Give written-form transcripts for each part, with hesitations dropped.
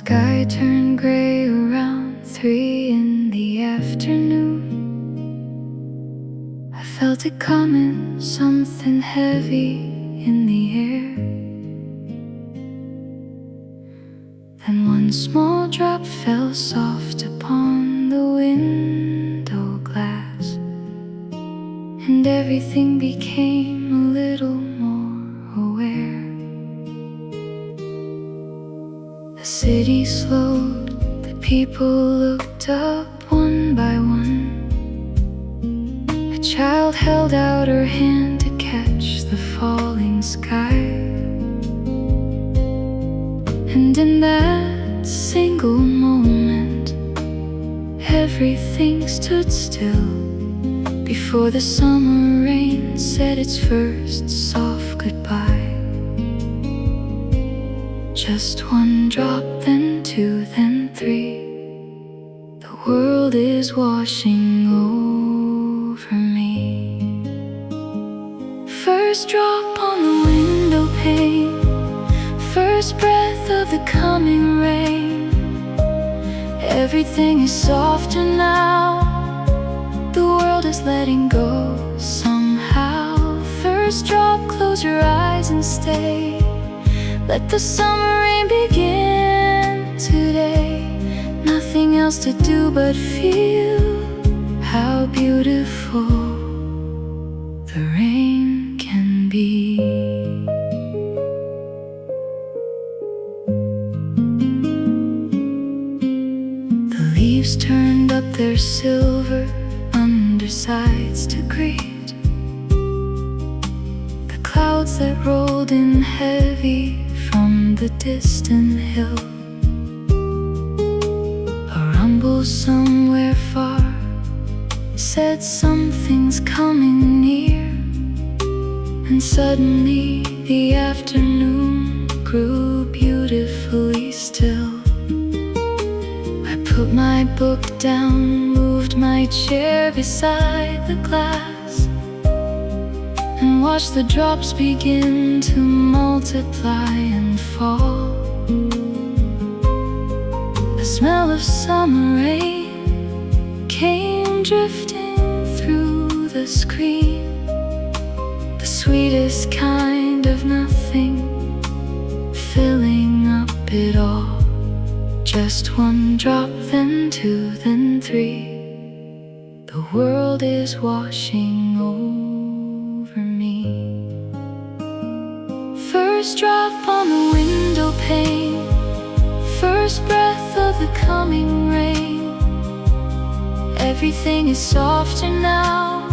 sky turned gray around 3 in the afternoon. I felt it coming, something heavy in the air. Then one small drop fell soft upon the window glass, and everything became a little more aware. The city slowed, the people looked up one by one. A child held out her hand to catch the falling sky. And in that single moment, everything stood still before the summer rain said its first soft goodbye. Just one drop, then 2, then 3. The world is washing over me. First drop on the window pane, first breath of the coming rain. Everything is softer now, the world is letting go somehow. First drop, close your eyes and stay. Let the summer rain begin today. Nothing else to do but feel how beautiful the rain can be. The leaves turned up their silver undersides to greet the clouds that rolled in heavy from the distant hill. A rumble somewhere far said something's coming near, and suddenly the afternoon grew beautifully still. I put my book down, moved my chair beside the glass, and watch the drops begin to multiply and fall. The smell of summer rain came drifting through the screen, the sweetest kind of nothing, filling up it all. Just one drop, then 2, then 3. The world is washing over me. First drop on the window pane, first breath of the coming rain. Everything is softer now,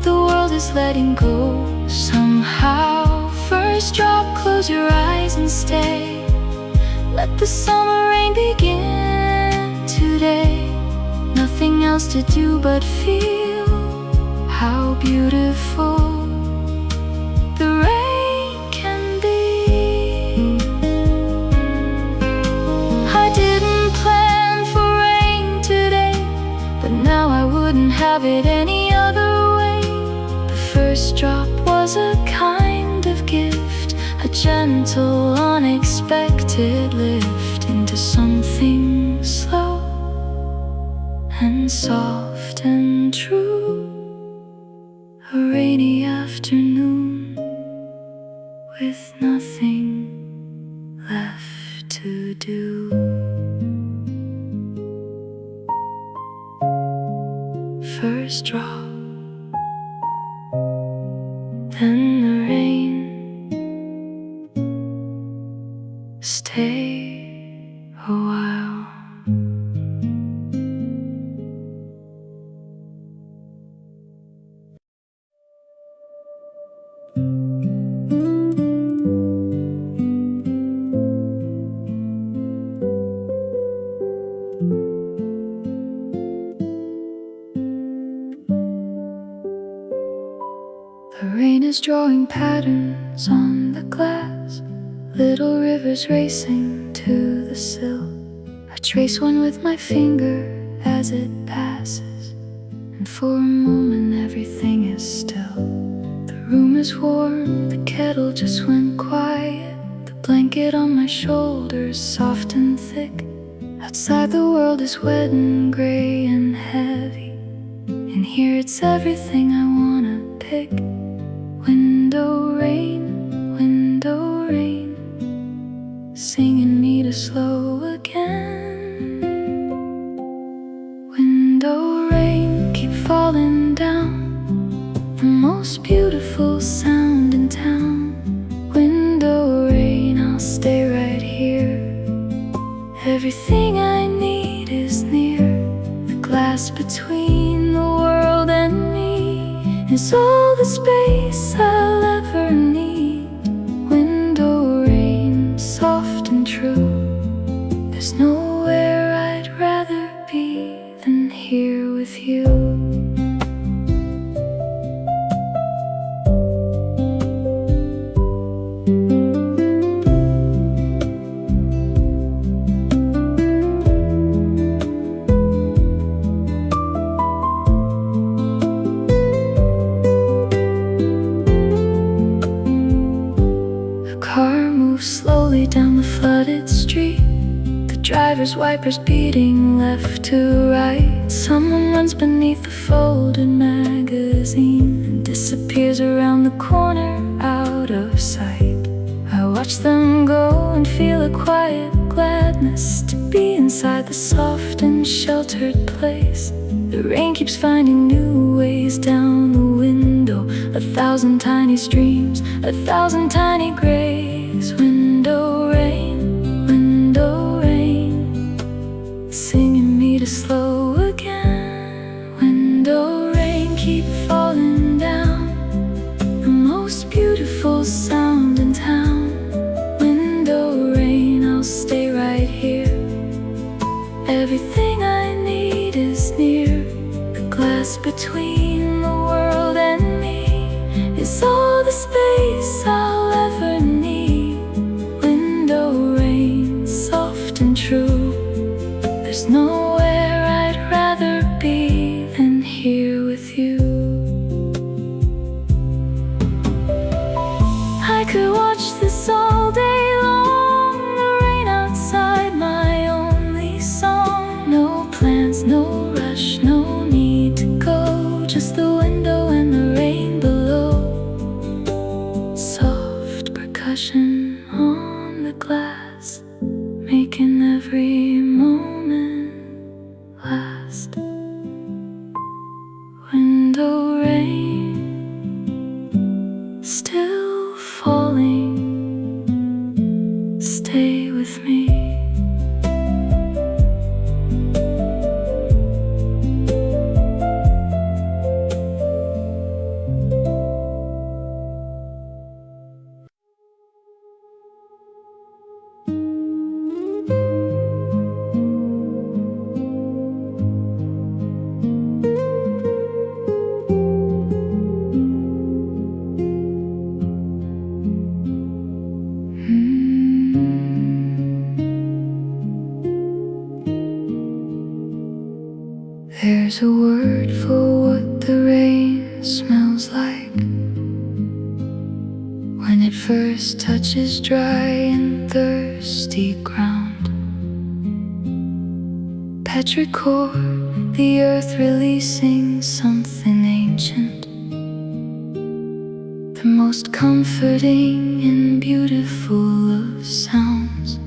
the world is letting go somehow. First drop, close your eyes and stay. Let the summer rain begin today. Nothing else to do but feel how beautiful the rain can be. I didn't plan for rain today, but now I wouldn't have it any other way. The first drop was a kind of gift, a gentle, unexpected lift into something slow and soft and true. A rainy afternoon with nothing left to do. First drop, then the rain. Stay a while. The rain is drawing patterns on the glass, little rivers racing to the sill. I trace one with my finger as it passes, and for a moment everything is still. The room is warm, the kettle just went quiet, the blanket blanket on my shoulders, soft and thick. Outside the world is wet and gray and heavy. In here it's everything I wanna pick. Window rain, singing me to slow again. Window rain, keep falling down. The most beautiful sound in town. Window rain, I'll stay right here. Everything I need is near. The glass between the world and me is all the space I'll ever need. Window rain, soft and true. There's nowhere I'd rather be than here with you. Slowly down the flooded street, the driver's wipers beating left to right. Someone runs beneath the folded magazine and disappears around the corner out of sight. I watch them go and feel a quiet gladness to be inside the soft and sheltered place. The rain keeps finding new ways down the window, 1,000 tiny streams, 1,000 tiny graves. Window rain, singing me to slow again. Window rain, keep falling down. The most beautiful sound in town. Window rain, I'll stay right here. Everything I need is near. The glass between the world and me is all the space I'll ever need. Soft and true. There's nowhere I'd rather be than here with you. I could watch this all day long. The rain outside, my only song. No plans, no rush, no need to go. Just the window and the rain below. Soft percussion on the glass, making every moment last. Window rain, still falling. Stay with me. There's a word for what the rain smells like when it first touches dry and thirsty ground. Petrichor, the earth releasing something ancient, the most comforting and beautiful of sounds.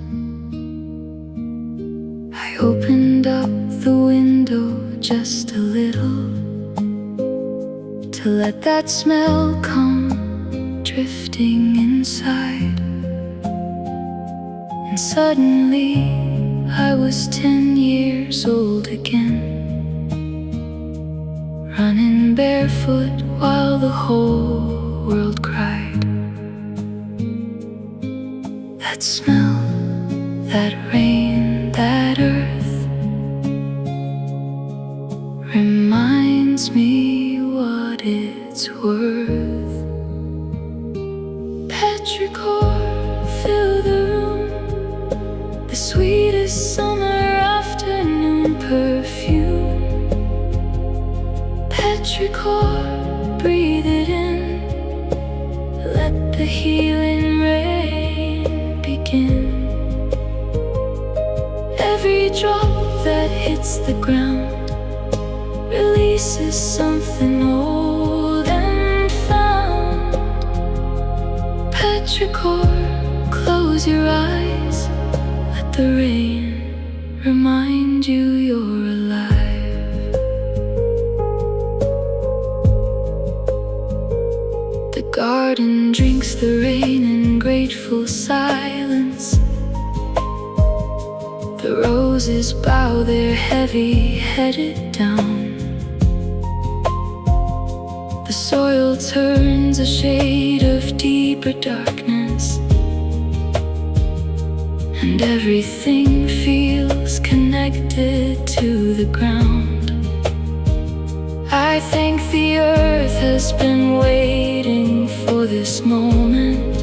I opened up the window just a little to let that smell come drifting inside. And suddenly I was 10 years old again, running barefoot while the whole world cried. That smell, that rain, that earth reminds me what it's worth. Petrichor, fill the room, the sweetest summer afternoon perfume. Petrichor, breathe it in, let the healing rain begin. hits the ground releases something old and found. Petrichor, close your eyes, let the rain remind you you're alive. The garden drinks the rain in grateful silence. The roses bow their heavy-headed down. The soil turns a shade of deeper darkness, and everything feels connected to the ground. I think the earth has been waiting for this moment,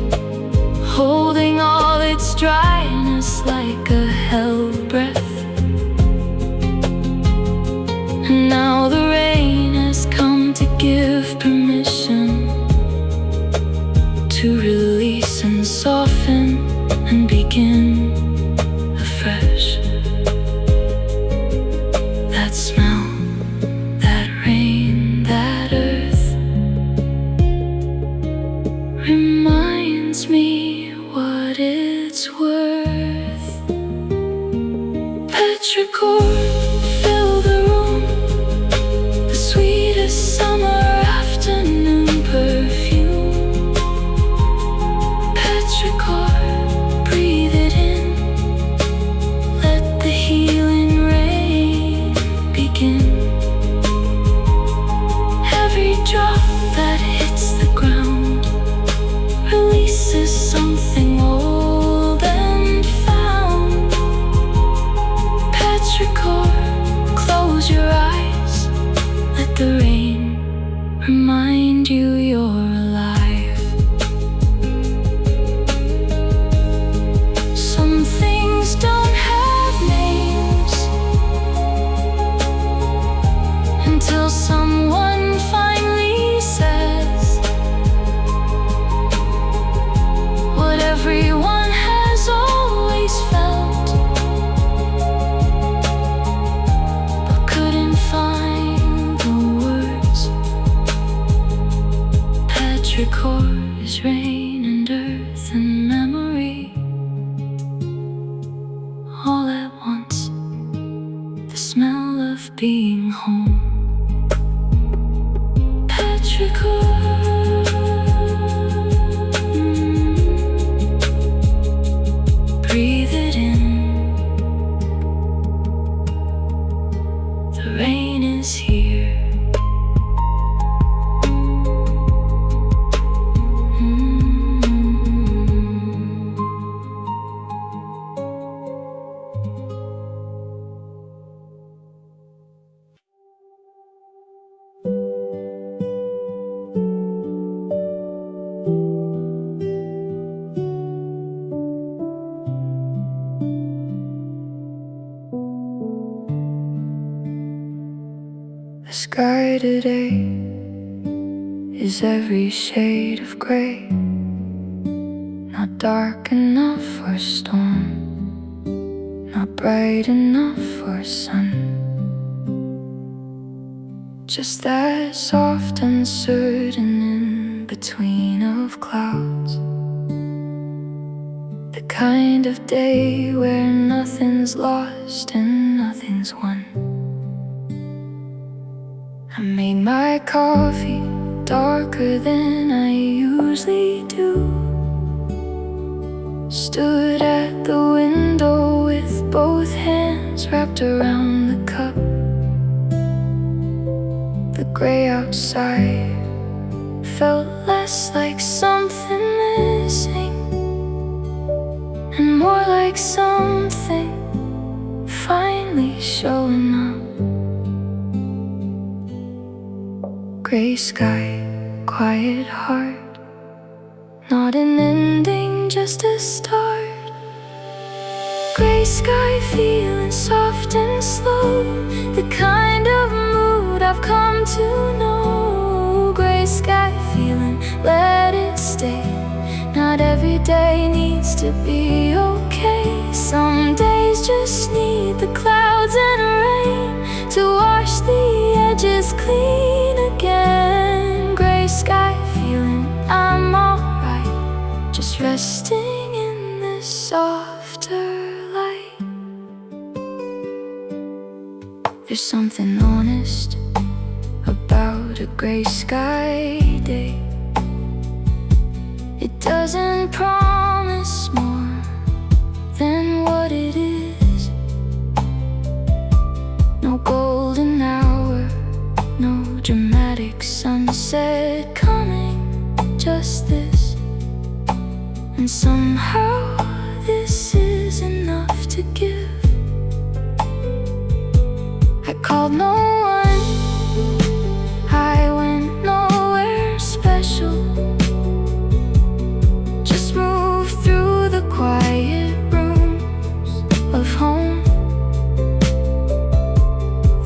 holding all its dryness like a held breath. And now the rain has come to give permission to release and soften and begin afresh. That smell, that rain, that earth reminds me what it's worth. Petrichor, fill the room, the sweetest summer afternoon perfume. Petrichor, breathe it in, let the healing rain begin. Every drop that hits the ground releases something old and found. Petrichor, close your eyes, let the rain remind you you're alive. Some things don't have names until someone finally says what everyone has always felt, but couldn't find the words. Petrichor is rain and earth and memory all at once. The smell of being home. Petrichor, breathe it in. The rain is here. The sky today is every shade of gray, not dark enough for storm, not bright enough for sun. Just that soft uncertain in between of clouds, the kind of day where nothing's lost and nothing's won. I made my coffee darker than I usually do, stood at the window with both hands wrapped around the cup. The gray outside felt less like something missing and more like something finally showing up. Gray sky, quiet heart, not an ending, just a start. Gray sky feeling soft and slow, the kind of mood I've come to know. Gray sky feeling, let it stay, not every day needs to be okay. Some days just need the clouds and rain to wash the edges clean again. Gray sky feeling I'm alright, just resting in this softer light. There's something honest about a gray sky day. It doesn't promise more than what it is. No golden hour, no dramatic sunset coming, just this. And somehow this is enough to give. I called no one, I went nowhere special. Just moved through the quiet rooms of home.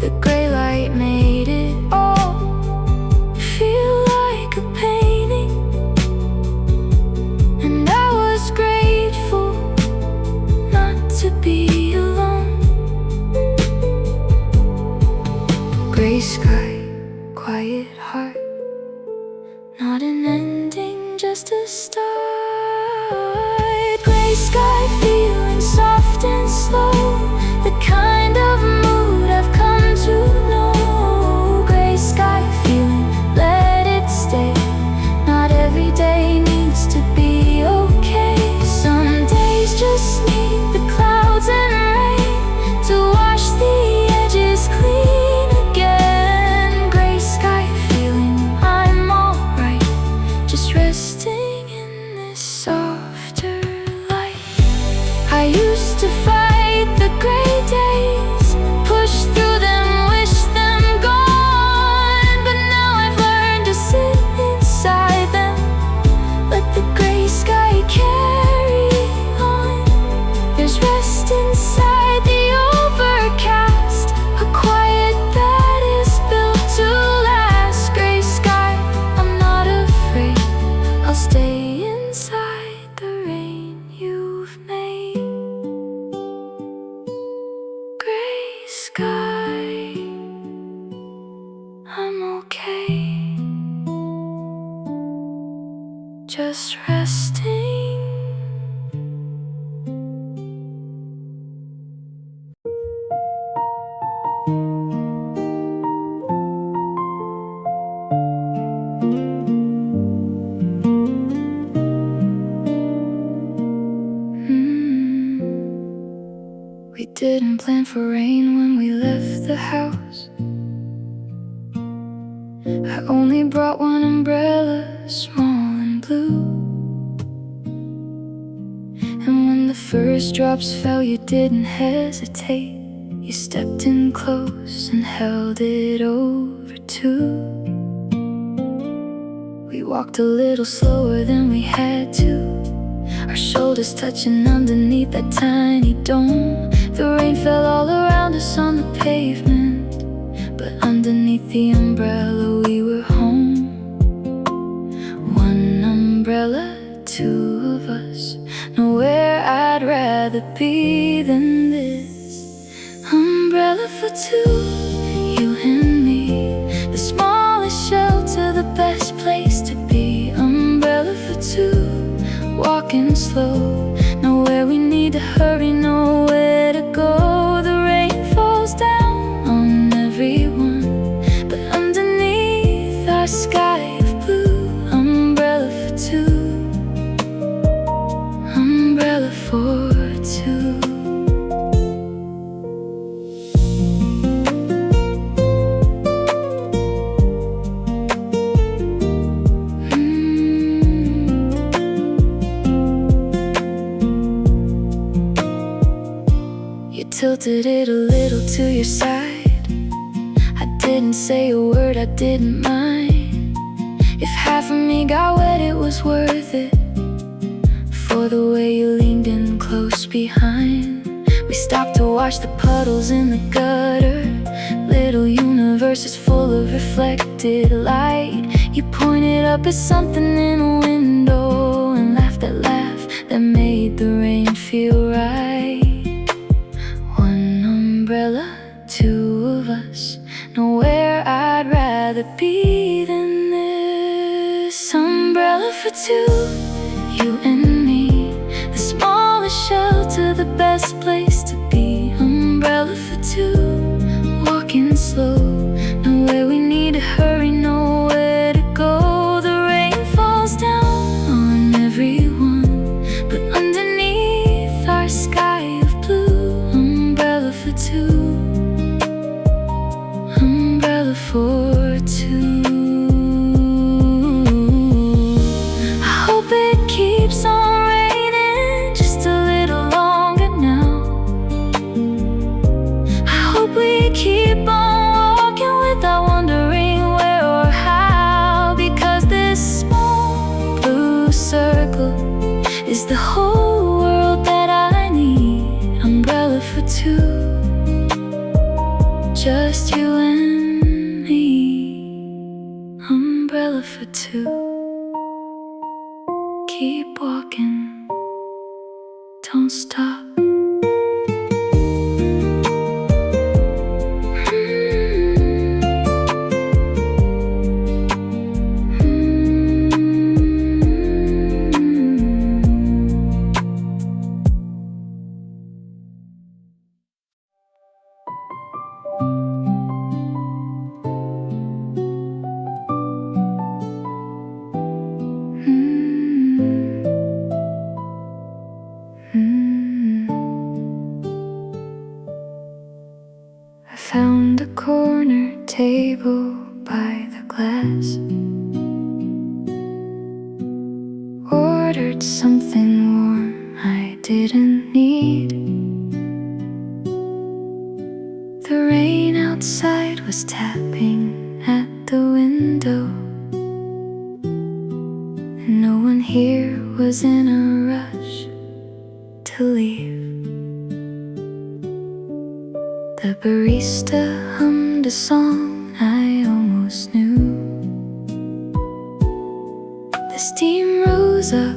The gray light made it all feel like a painting, and I was grateful not to be alone. Gray sky, quiet heart, not an ending, just a start. Gray sky feeling soft and slow, the kind of mood I've come to know. Gray sky feeling, let it stay. Not every day needs to be okay. Some days just need the clouds and rain to wash the edges clean again. Gray sky feeling I'm alright, just resting in this softer light. I used to fight the gray days, push through them, wish them gone. But now I've learned to sit inside them, let the gray sky carry on. There's rest inside the overcast, a quiet that is built to last. Gray sky, I'm not afraid, I'll stay inside the rain you've made. Gray sky, I'm okay, just resting. We didn't plan for rain when we left the house. I only brought one umbrella, small and blue. And when the first drops fell, you didn't hesitate. You stepped in close and held it over too. We walked a little slower than we had to, our shoulders touching underneath that tiny dome. The rain fell all around us on the pavement, but underneath the umbrella we were home. One umbrella, two of us, nowhere I'd rather be than this. Umbrella for two, you and me, the smallest shelter, the best place to be. Umbrella for two, walking slow, nowhere we need to hurry, nowhere to go. The rain falls down on everyone, but underneath our sky of blue. Umbrella for two, umbrella for two. Tilted it a little to your side. I didn't say a word, I didn't mind. If half of me got wet, it was worth it, for the way you leaned in close behind. We stopped to watch the puddles in the gutter, little universes full of reflected light. You pointed up at something in a window and laughed at last. two, you and me. The smallest shelter, the best place to be. Umbrella for two, walking slow. Nowhere we need to hurry, nowhere to go. The rain falls down on everyone, but underneath our sky of blue. Umbrella for two, umbrella for two. I hope it keeps on raining just a little longer now. I hope we keep on walking without wondering where or how, because this small blue circle is the whole world that I need. Umbrella for two, just you and me. Umbrella for two. Keep walking, don't stop. I found a corner table by the glass, ordered something warm I didn't need. The rain outside was tapping at the window, and no one here was in a rush to leave. The barista hummed a song I almost knew. The steam rose up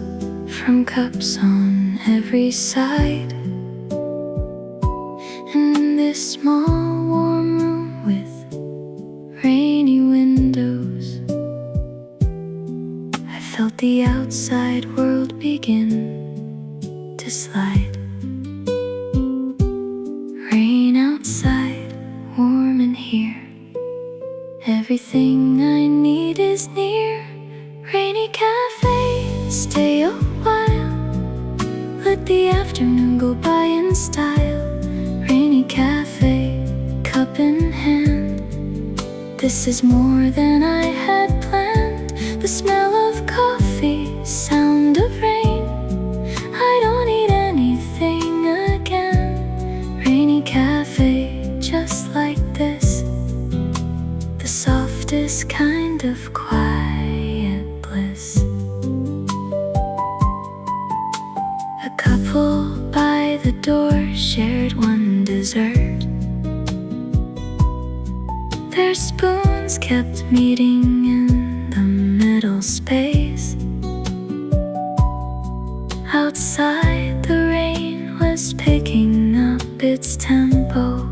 from cups on every side, and in this small warm room with rainy windows, I felt the outside world begin to slide. Rain outside, warm in here. Everything I need is near. Rainy cafe, stay a while. Let the afternoon go by in style. Rainy cafe, cup in hand. This is more than I had planned. The smell of coffee, sound of rain. I don't need anything again. Rainy cafe, just like this. The softest kind of quiet bliss. A couple by the door shared one dessert. Their spoons kept meeting in the middle space. Outside, the rain was picking up its tempo.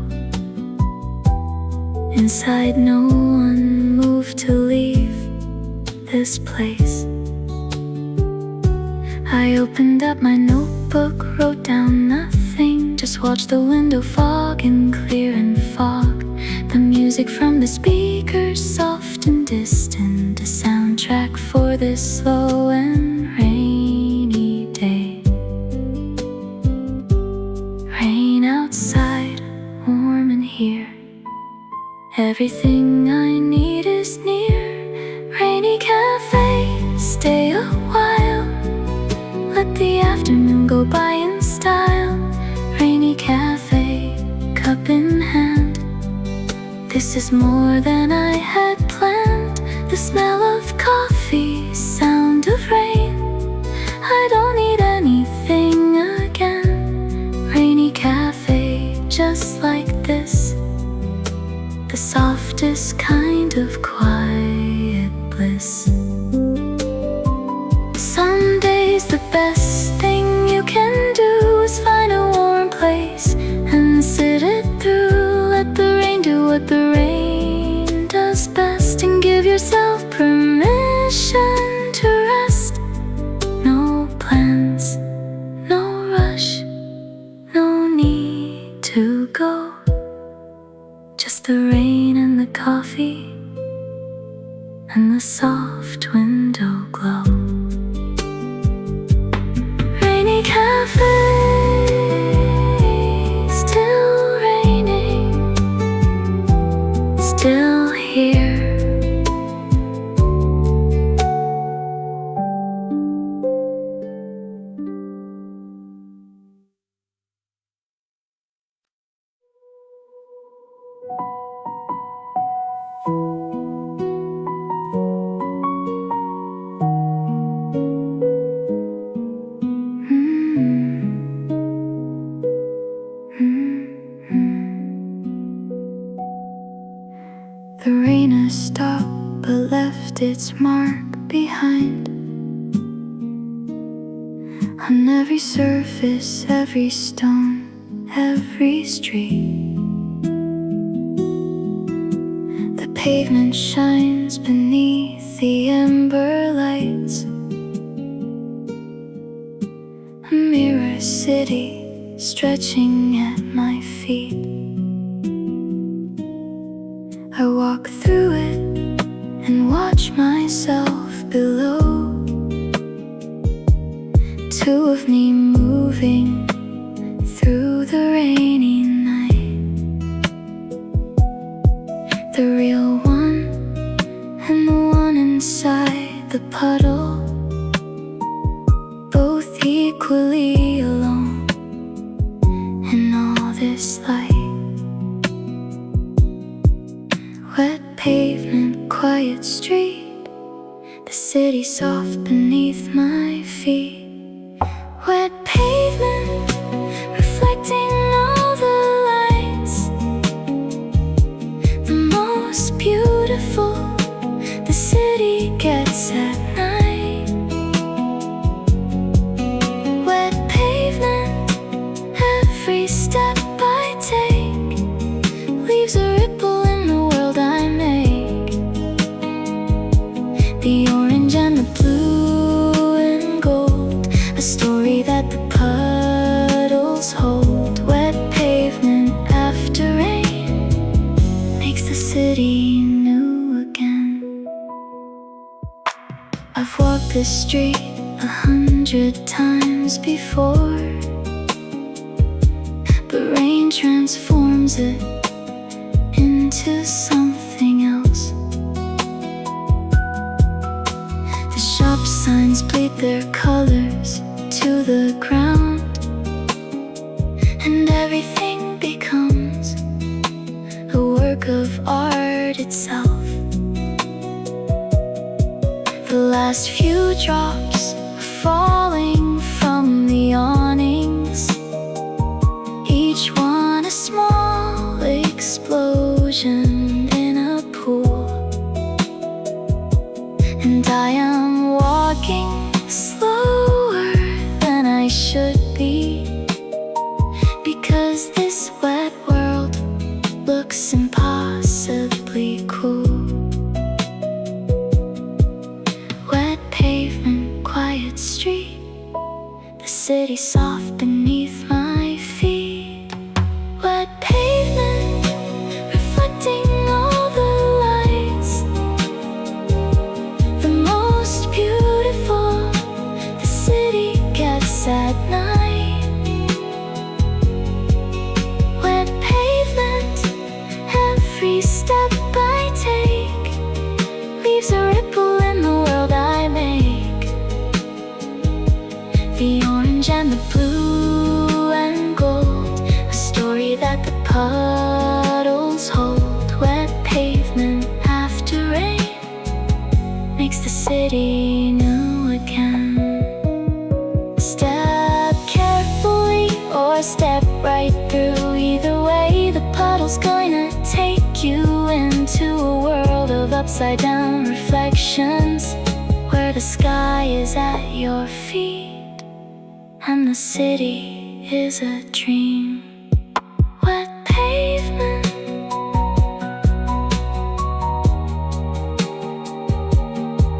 Inside, no one moved to leave this place. I opened up my notebook, wrote down nothing. Just watched the window fog and clear and fog. The music from the speakers, soft and distant, a soundtrack for this slow and rainy day. Rain outside, warm in here. Everything I need is near. Rainy cafe, stay a while. Let the afternoon go by in style. Rainy cafe, cup in hand. This is more than I had planned. The smell of coffee, sound of rain. I don't need anything again. Rainy cafe, just like this. The softest kind of quiet bliss. Some days the best thing you can do is find a warm place and sit it through. Let the rain do what the rain does best, and give yourself permission to rest the rain and the coffee and the soft window glow. Rainy cafe, still raining, still here. The rain has stopped but left its mark behind. On every surface, every stone, every street. The pavement shines beneath the ember lights. A mirror city stretching at my feet. I walk through it and watch myself below. Two of me moving through the rainy night. The real one and the one inside the puddle, both equally alone in all this light. Wet pavement, quiet street, the city soft beneath my feet. Wet pavement, reflecting all the lights. The most beautiful the city gets at night. Wet pavement, every step I take leaves a ripple in the world I make. The orange and the blue and gold, a story that the puddles hold. Wet pavement after rain makes the city new again. I've walked this street 100 times before, but rain transforms it into something else. The shop signs bleed their colors to the ground, and everything becomes a work of art itself. The last few drops are falling from the awnings, each one a small explosion in a pool. And I am walking slower than I should be, because this wet world looks impossibly cool. Wet pavement, quiet street, the city soft beneath my feet. Wet pavement, reflecting all the lights. The most beautiful the city gets at night. Wet pavement, every step I take leaves a ripple in the world I make. The orange and the blue and gold, a story that the puddles hold. Wet pavement after rain makes the city new again. Step carefully or step right through. Either way, the puddle's gonna take you into a world of upside down reflections, where the sky is at your feet and the city is a dream. Wet pavement,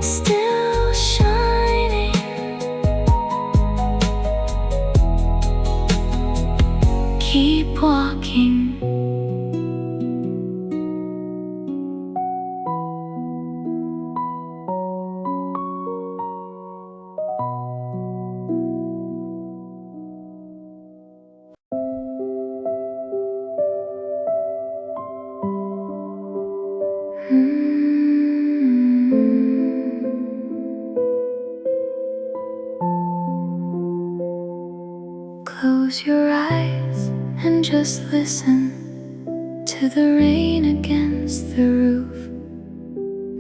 still shining. Keep walking. Close your eyes and just listen to the rain against the roof.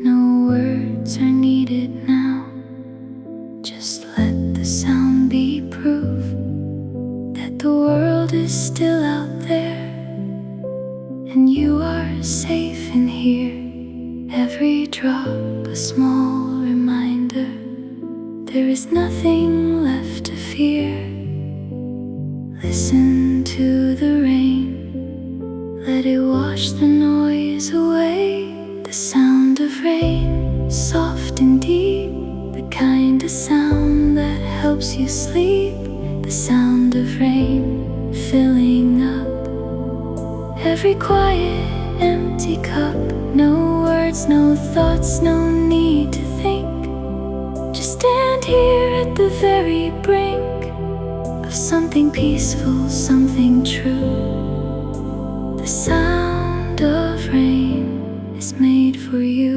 No words are needed now. Just let the sound be proof that the world is still out there, and you are safe in here. Every drop a small reminder, there is nothing left to fear. Listen to the rain, let it wash the noise away. The sound of rain, soft and deep, the kind of sound that helps you sleep. The sound of rain filling up every quiet, empty cup. No words, no thoughts, no need to think. Just stand here at the very brink of something peaceful, something true. The sound of rain is made for you.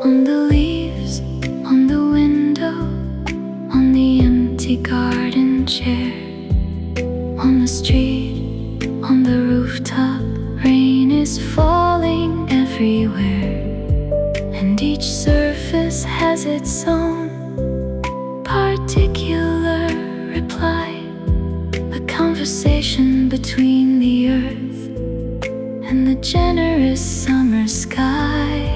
On the leaves, on the window, on the empty garden chair, on the street, on the rooftop, rain is falling everywhere, and each surface has its own particular reply, a conversation between the earth and the generous summer sky.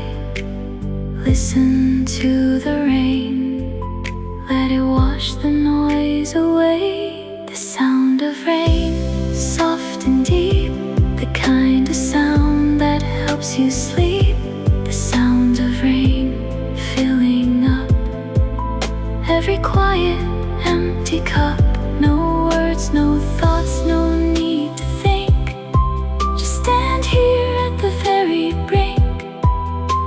Listen to the rain, let it wash the noise away. The sound of rain, soft and deep, the kind of sound that helps you sleep. The sound of rain filling up every quiet, empty cup. No words, no thoughts, no need to think. Just stand here at the very brink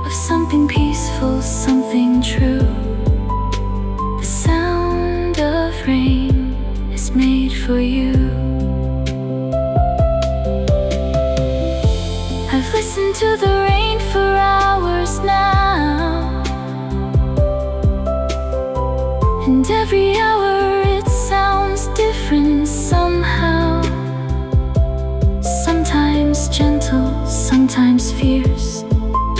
of something peaceful, something true. The sound of rain is made for you. I've listened to the rain for hours now, and every hour it sounds different somehow. Sometimes gentle, sometimes fierce,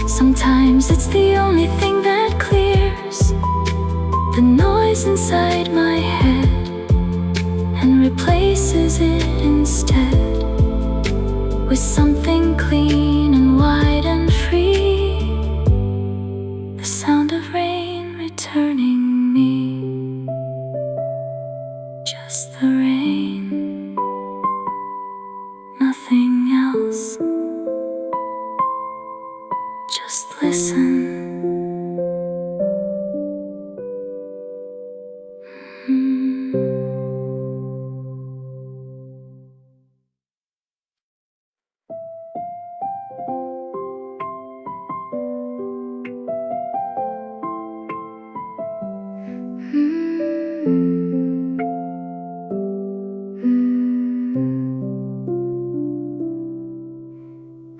sometimes it's the only thing that clears the noise inside my head and replaces it instead with something clean and wide and free. The sound of rain returning me. Just the rain, nothing else. Just listen.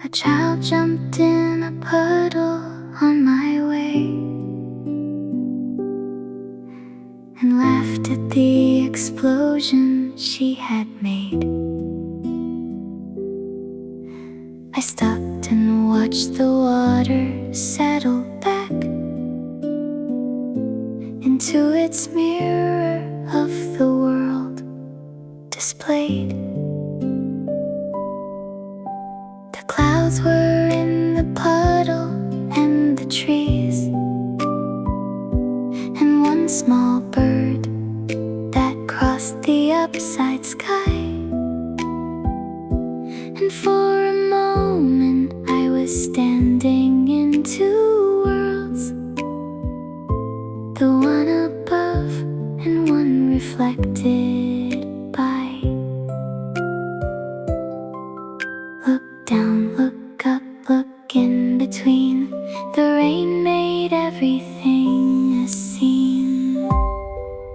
A child jumped in a puddle on my way and laughed at the explosion she had made. I stopped and watched the water settle back into its mirror of the world displayed. The clouds were in the puddle and the trees, and one small bird that crossed the upside sky. And for a moment I was standing in two worlds, the one above and one reflected by. Look down, look up, look in between. The rain made everything a scene.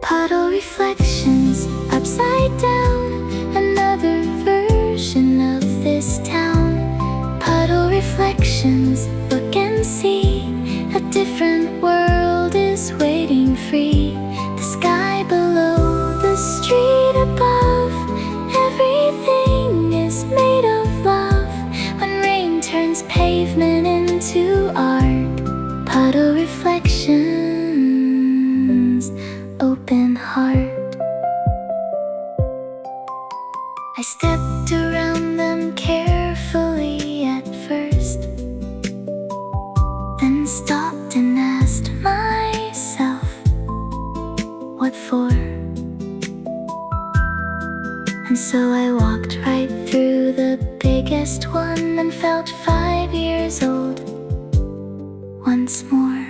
Puddle reflections, upside down, another version. this town. Puddle reflections, look and see. A different world is waiting free. The sky below, the street above, everything is made of love. When rain turns pavement into art, puddle reflections, open heart. I stepped around them carefully at first, then stopped and asked myself, what for? And so I walked right through the biggest one and felt 5 years old once more.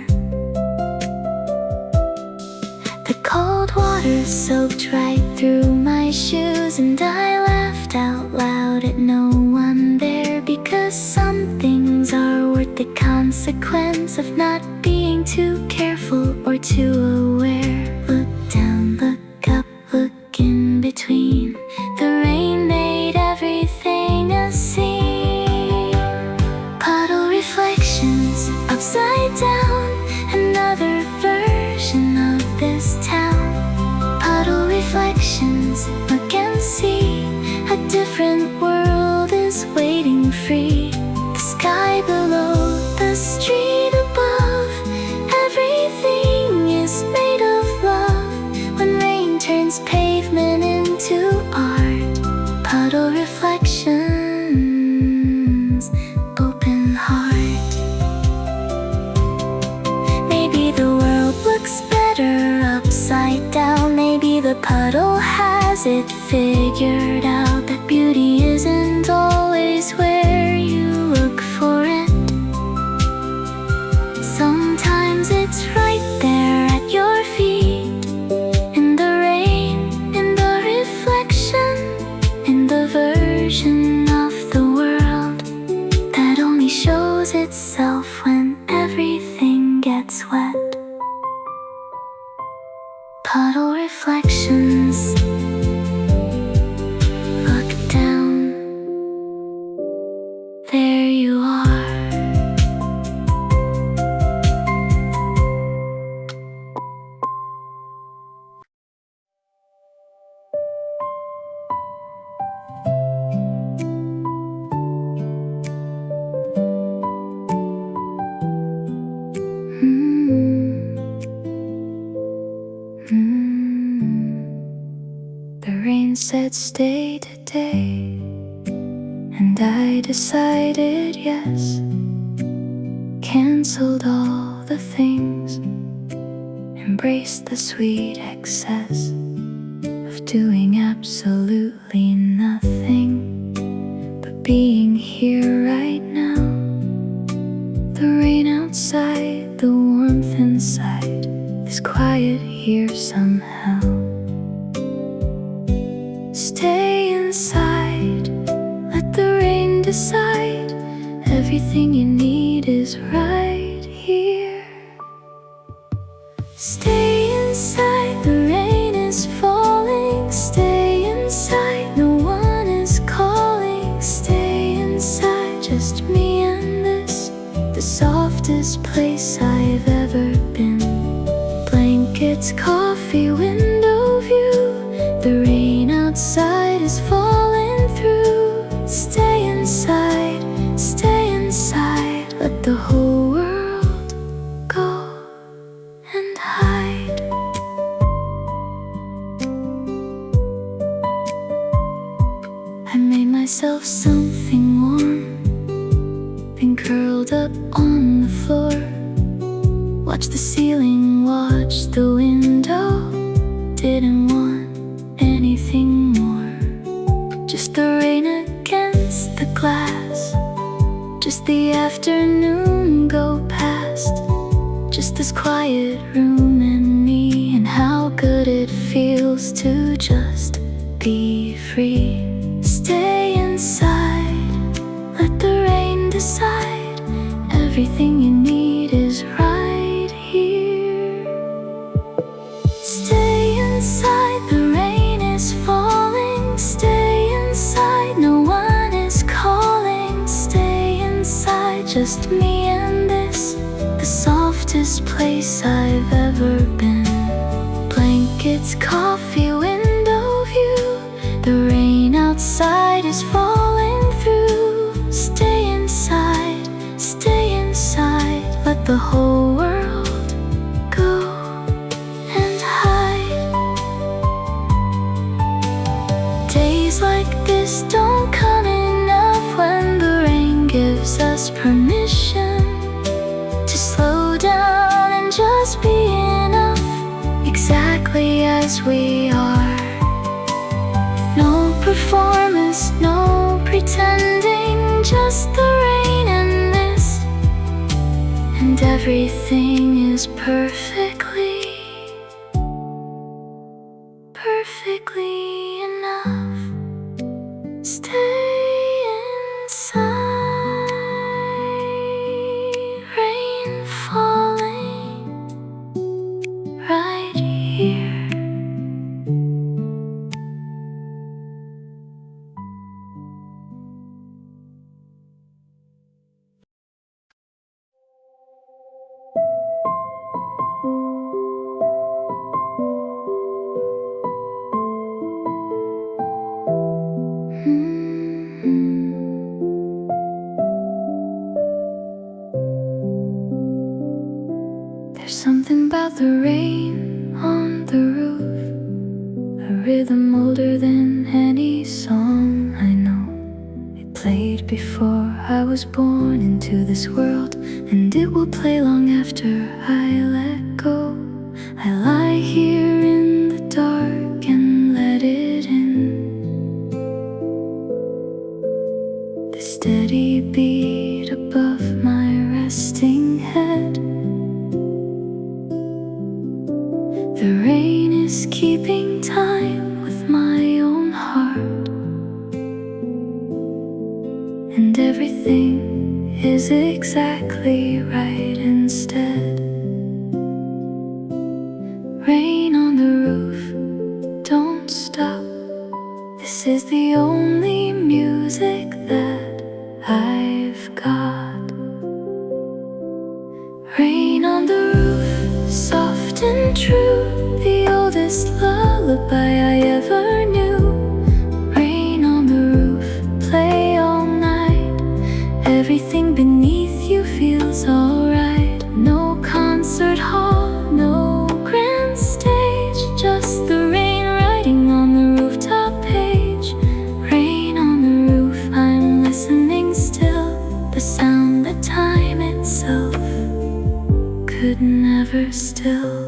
The cold water soaked right through my shoes, and I laughed out loud at no one there, because some things are worth the consequence of not being too careful or too aware. Look down, look up, look in between. The rain made everything a scene. Puddle reflections, upside down, another version of this town. Puddle reflections, look and see. A different world is waiting free. The sky below, the street above, everything is made of love. When rain turns pavement into art, puddle reflections, open heart. Maybe the world looks better upside down. Maybe the puddle has it figured out, that beauty isn't always where you look for it. Sometimes it's right there at your feet, in the rain, in the reflection, in the version of the world that only shows itself when everything gets wet. Puddle reflections, look down, there you are. The rain said stay today, and I decided yes. Cancelled all the things, embraced the sweet excess of doing absolutely nothing but being here right now. The rain outside, the warmth inside is quiet here somehow. Stay inside, let the rain decide. Everything you need is right here. Stay inside, the rain is falling. Stay inside, no one is calling. Stay inside, just me and this, the softest place I've ever been. Blankets, coffee, window view. The rain outside is falling through. Stay inside, let the whole world go and hide. I made myself something warm, then curled up on the floor. Watched the ceiling, watched the window. Didn't want anything more. Just the rain against the glass, just the afternoon go past, just this quiet room and me, and how good it feels to just be free. Stay inside, let the rain decide. Everything you need is right here. Stay inside, the rain is falling. Stay inside, no one is calling. just me and this, the softest place I've ever been. Blankets, coffee, window view. The rain outside is falling through. Stay inside, let the whole world go and hide. Days like this don't come enough when the rain gives us permission to slow down and just be enough, exactly as we are. No performance, no pretending, just the rain and this, and everything is perfectly enough. Stay inside, rain falling right here. There's something about the rain on the roof, a rhythm older than any song I know. It played before I was born into this world, and it will play long after I let go. I lie here in the dark and let it in. The steady beat above my resting head. The rain is keeping time with my own heart, and everything is exactly right instead. Rain on the roof, don't stop. This is the only music that I've got. Rain on the roof, soft and true, the oldest lullaby I ever knew. Rain on the roof, play all night. Everything beneath you feels alright. No concert hall, no grand stage, just the rain writing on the rooftop page. Rain on the roof, I'm listening still. The sound, the time itself could never still.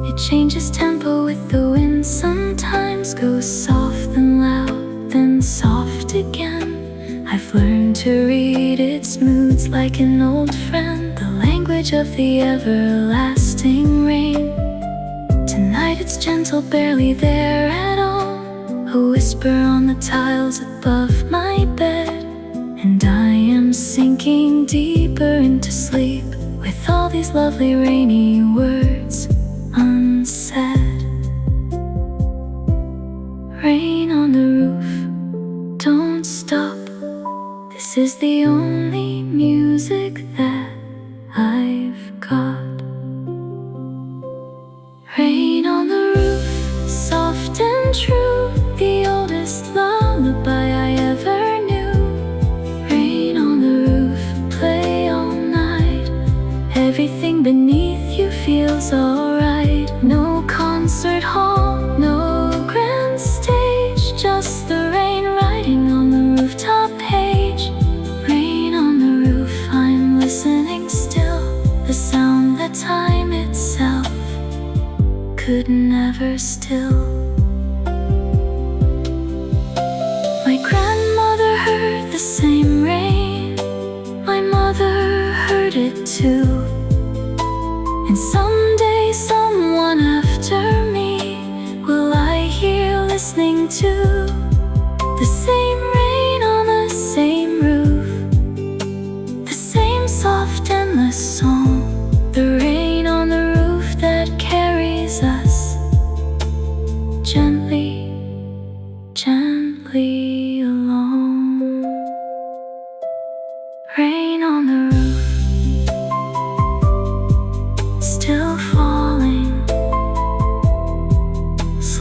It changes tempo with the wind, sometimes goes soft then loud, then soft again. I've learned to read its moods like an old friend, the language of the everlasting rain. Tonight it's gentle, barely there at all, a whisper on the tiles above my bed, and I am sinking deeper into sleep with all these lovely rainy words unsaid. Rain on the roof, don't stop. This is the only music that I've got. Rain on the roof, soft and true, the oldest lullaby I ever knew. Rain on the roof, play all night. Everything beneath you feels alright. No concert hall, no grand stage, just the rain writing on the rooftop page. Rain on the roof, I'm listening still. The sound, the time itself could never still. My grandmother heard the same rain, my mother heard it too, and someday someone after me will lie here listening to the same rain on the same roof, the same soft endless song. The rain on the roof that carries us gently, gently along.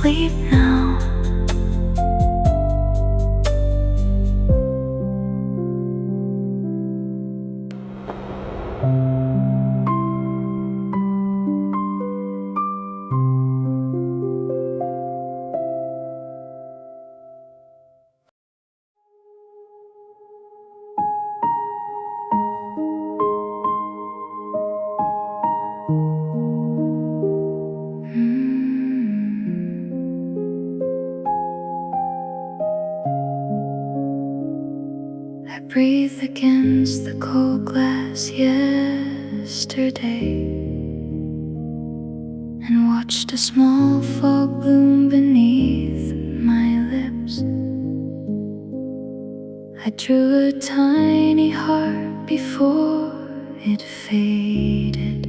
sleep now. I breathe against the cold glass yesterday and watched a small fog bloom beneath my lips. I drew a tiny heart before it faded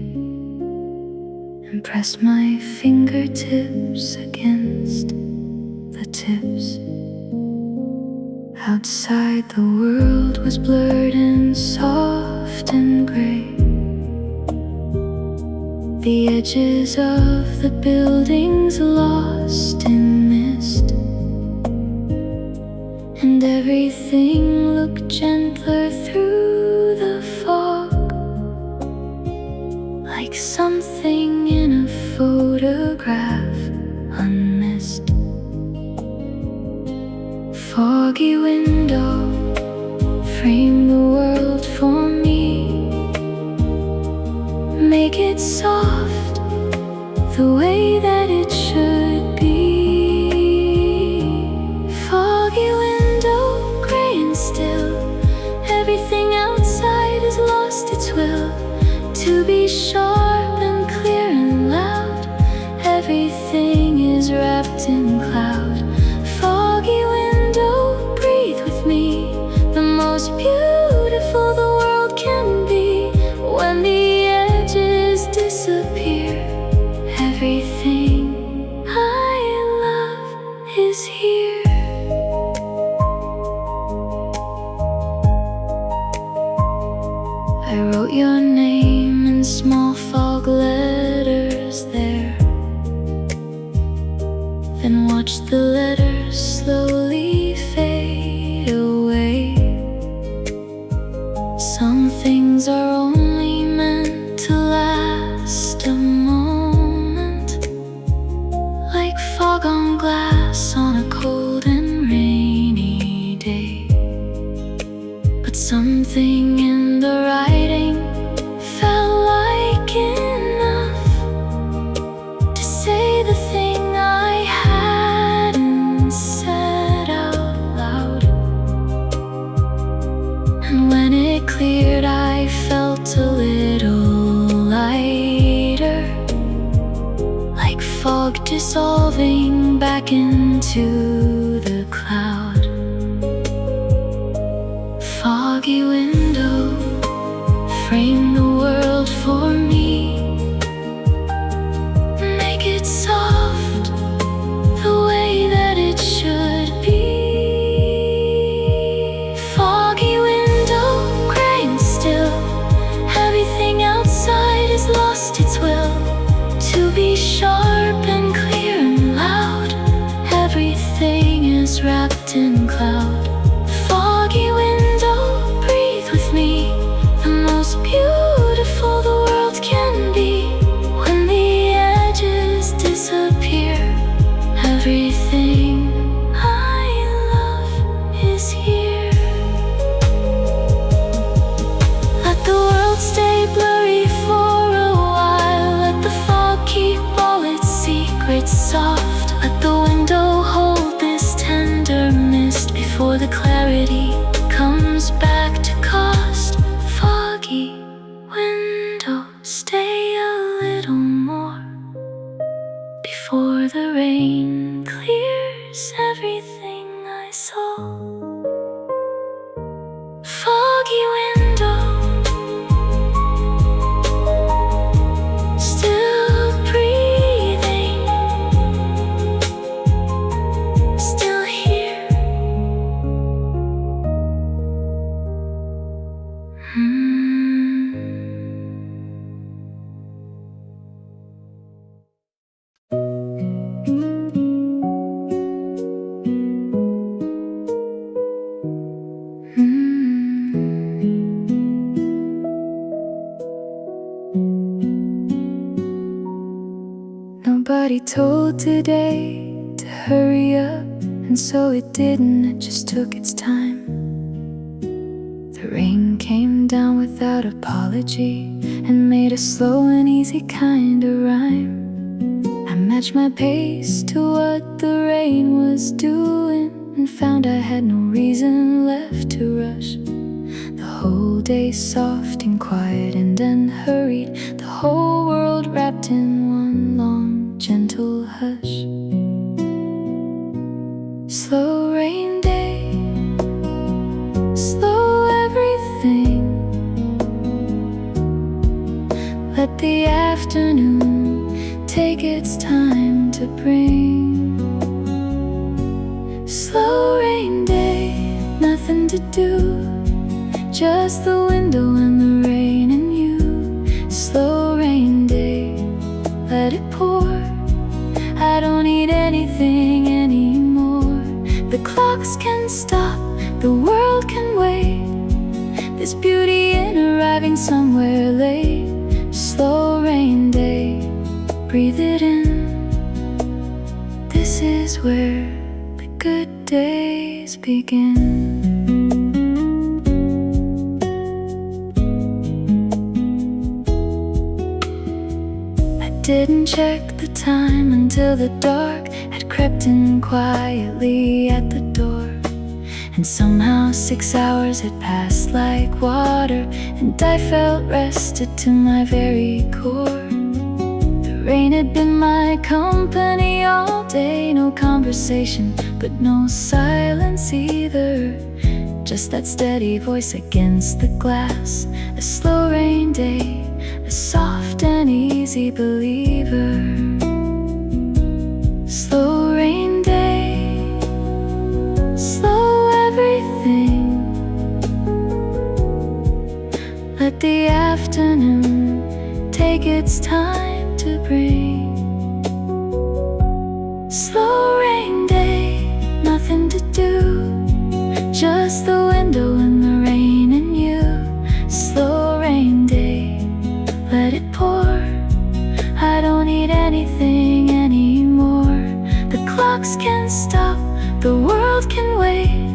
and pressed my fingertips against the tips. Outside the world was blurred and soft and gray. The edges of the buildings lost in mist, and everything looked gentler through the fog, like something in a photograph unmissed. Foggy window, frame the world for me. Make it soft, the way that it should be. Foggy window, gray and still. Everything outside has lost its will to be sharp and clear and loud. Everything is wrapped in cloud. Foggy window, breathe with me. The most beautiful the world can be. When the edges disappear, everything I love is here. I wrote your name in small fog letters there, then watched the letters slowly fade away. Some things are only meant to last a moment, like fog on glass on a cold and rainy day. But something in the writing felt like enough to say the thing I hadn't said out loud. And when it cleared, I felt a little lighter, like fog dissolving back into the cloud. Foggy window, frame the world for me. Make it soft, the way that it should be. Foggy window, gray and still. Everything outside has lost its will to be sharp and clear and loud. Everything is wrapped in cloud. Foggy window, breathe with me. The most beautiful the world can be. When the edges disappear, everything I love is here. Let the world stay blurry for a while. Let the fog keep all its secrets soft. Let the window hold this tender mist before the clarity comes back to cost. Foggy window, stay a little more before the rain clears everything I saw. Foggy window, still breathing, still here. body told today to hurry up, and so it didn't, it just took its time. The rain came down without apology and made a slow and easy kind of rhyme. I matched my pace to what the rain was doing and found I had no reason left to rush. The whole day soft and quiet and unhurried, the whole world wrapped in one long gentle hush. Slow rain day, slow everything. Let the afternoon take its time to bring. Slow rain day, nothing to do, just the window and the rain and you. Slow rain day, let it pour. I don't need anything anymore. The clocks can stop, the world can wait. There's beauty in arriving somewhere late. Slow rain day, breathe it in. This is where the good days begin. Didn't check the time until the dark had crept in quietly at the door. And somehow 6 hours had passed like water, and I felt rested to my very core. The rain had been my company all day, no conversation, but no silence either. Just that steady voice against the glass. A slow rain day, a soft and easy believer. Slow rain day, slow everything. Let the afternoon take its time to bring. Slow rain day, nothing to do, just the window and the rain and you. Slow rain day, let it pour. I don't need anything anymore. The clocks can stop, the world can wait.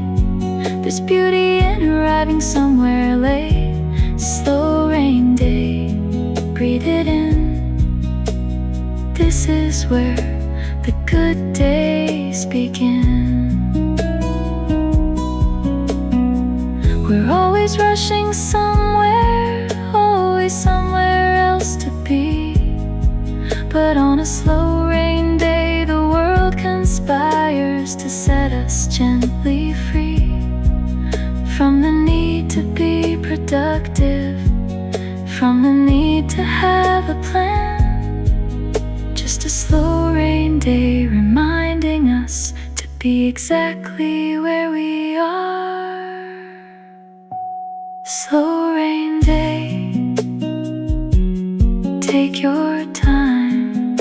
There's beauty in arriving somewhere late. Slow rain day, breathe it in. This is where the good days begin. We're always rushing somewhere, always somewhere else to be. But on a slow rain day, the world conspires to set us gently free from the need to be productive, from the need to have a plan. Just a slow rain day reminding us to be exactly where we are. Slow rain day, take your time,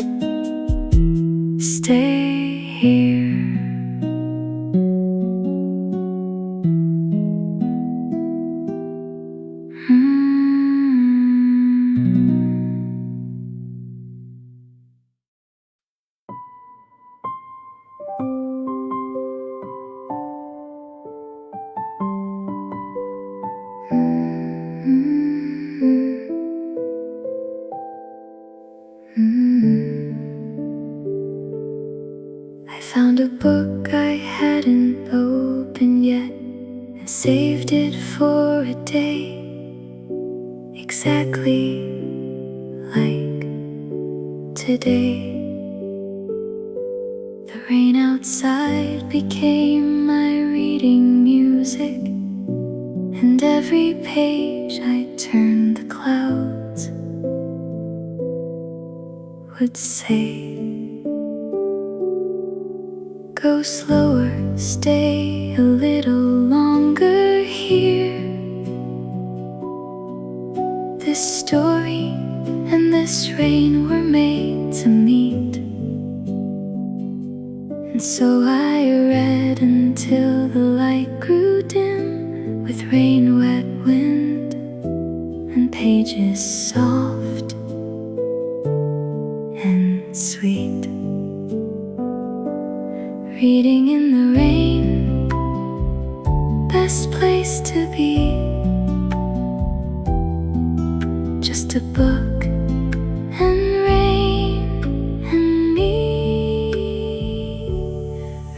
stay here. I found a book I hadn't opened yet and saved it for a day, exactly like today. The rain outside became my reading music, and every page I turned, the clouds would say, go slower, stay a little longer here. This story and this rain were made to meet. And so I read until the light grew dim, with rain, wet wind, and pages soft and sweet. reading in the rain, best place to be. Just a book and rain and me.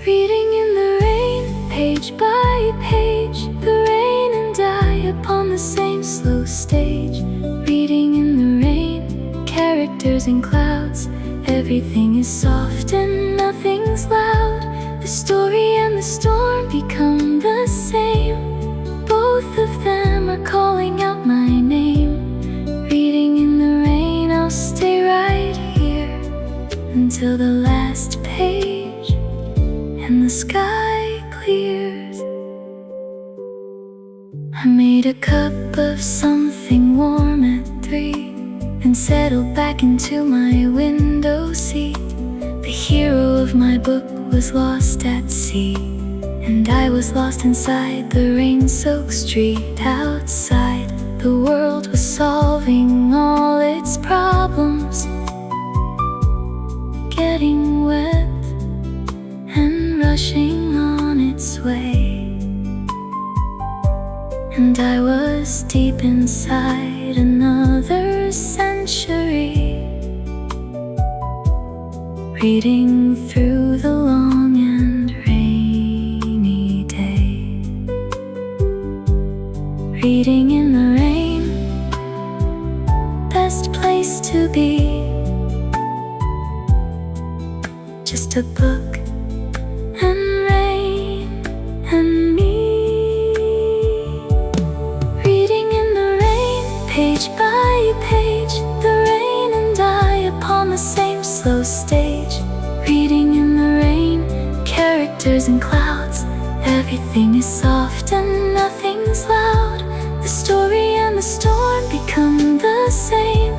Reading in the rain, page by page, the rain and I upon the same slow stage. Reading in the rain, characters and clouds, everything is soft and nothing's loud. The story and the storm become the same. Both of them are calling out my name. Reading in the rain, I'll stay right here until the last page and the sky clears. I made a cup of something warm at 3 and settled back into my window seat. The hero of my book was lost at sea, and I was lost inside the rain-soaked street. Outside, the world was solving all its problems, getting wet and rushing on its way. And I was deep inside another century, reading through the long and rainy day. Reading in the rain, best place to be. Just a book and rain and me. Reading in the rain, page by page, the rain and I upon the same slow stage. Reading in the rain, characters and clouds, everything is soft and nothing's loud. The story and the storm become the same.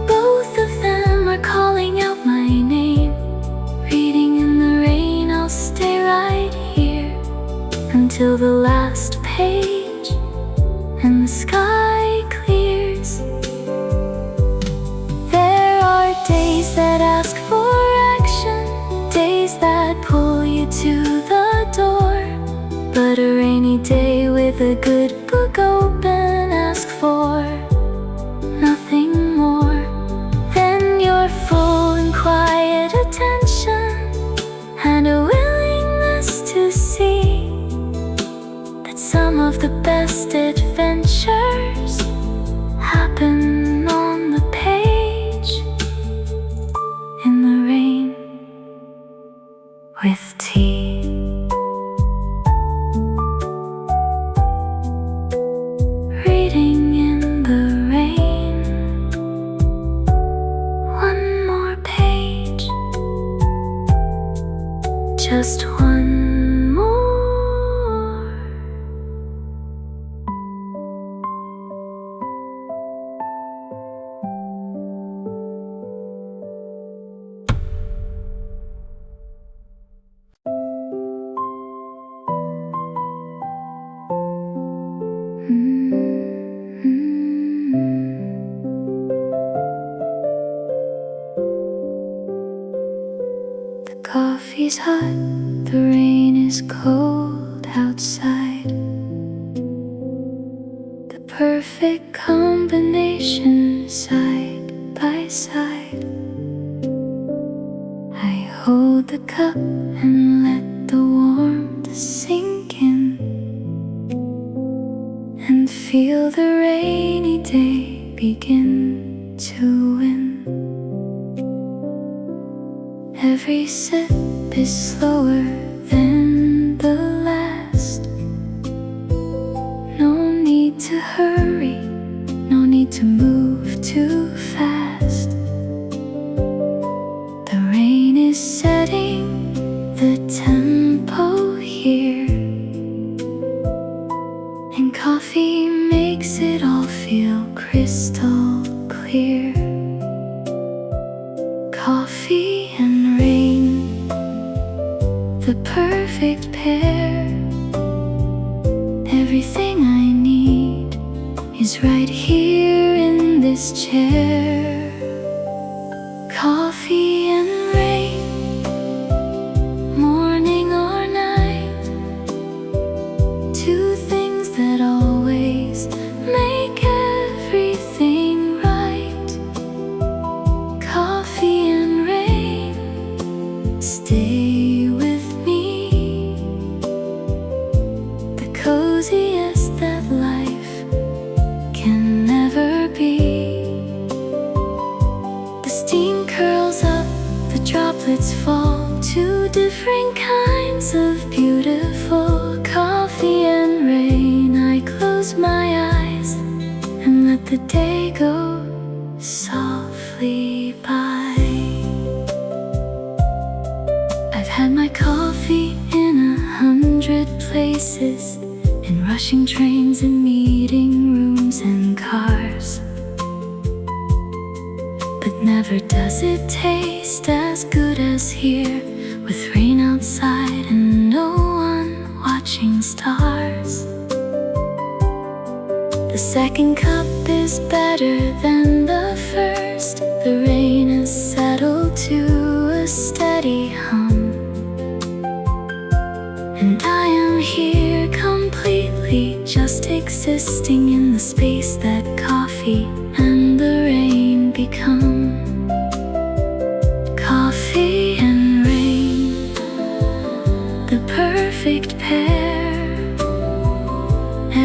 Both of them are calling out my name. Reading in the rain, I'll stay right here until the last page and the sky clears. There are days that ask for action, days that pull you to the door. But a rainy day with a good book open asks for nothing more than your full and quiet attention and a willingness to see that some of the best adventures happen on the page in the rain with tea. Reading in the rain, one more page, just one more. The coffee's hot, the rain is cold outside. The perfect combination side by side. I hold the cup and let the warmth sink in and feel the rainy day begin to win. Every sip is slower than the last. No need to hurry, no need to move too fast. The rain is setting the tempo here, and coffee makes it all feel crystal clear. Coffee and rain, the perfect pair. Everything I need is right here in this chair. Coffee and rain, morning of beautiful coffee and rain. I close my eyes and let the day go softly by. I've had my coffee in 100 places, in rushing trains and meeting rooms and cars, but never does it taste as good as here, with rain outside and no one watching stars. The second cup is better than the first. The rain has settled to a steady hum, and I am here completely just existing in the space that coffee and the rain become. Coffee and rain, the perfect pair.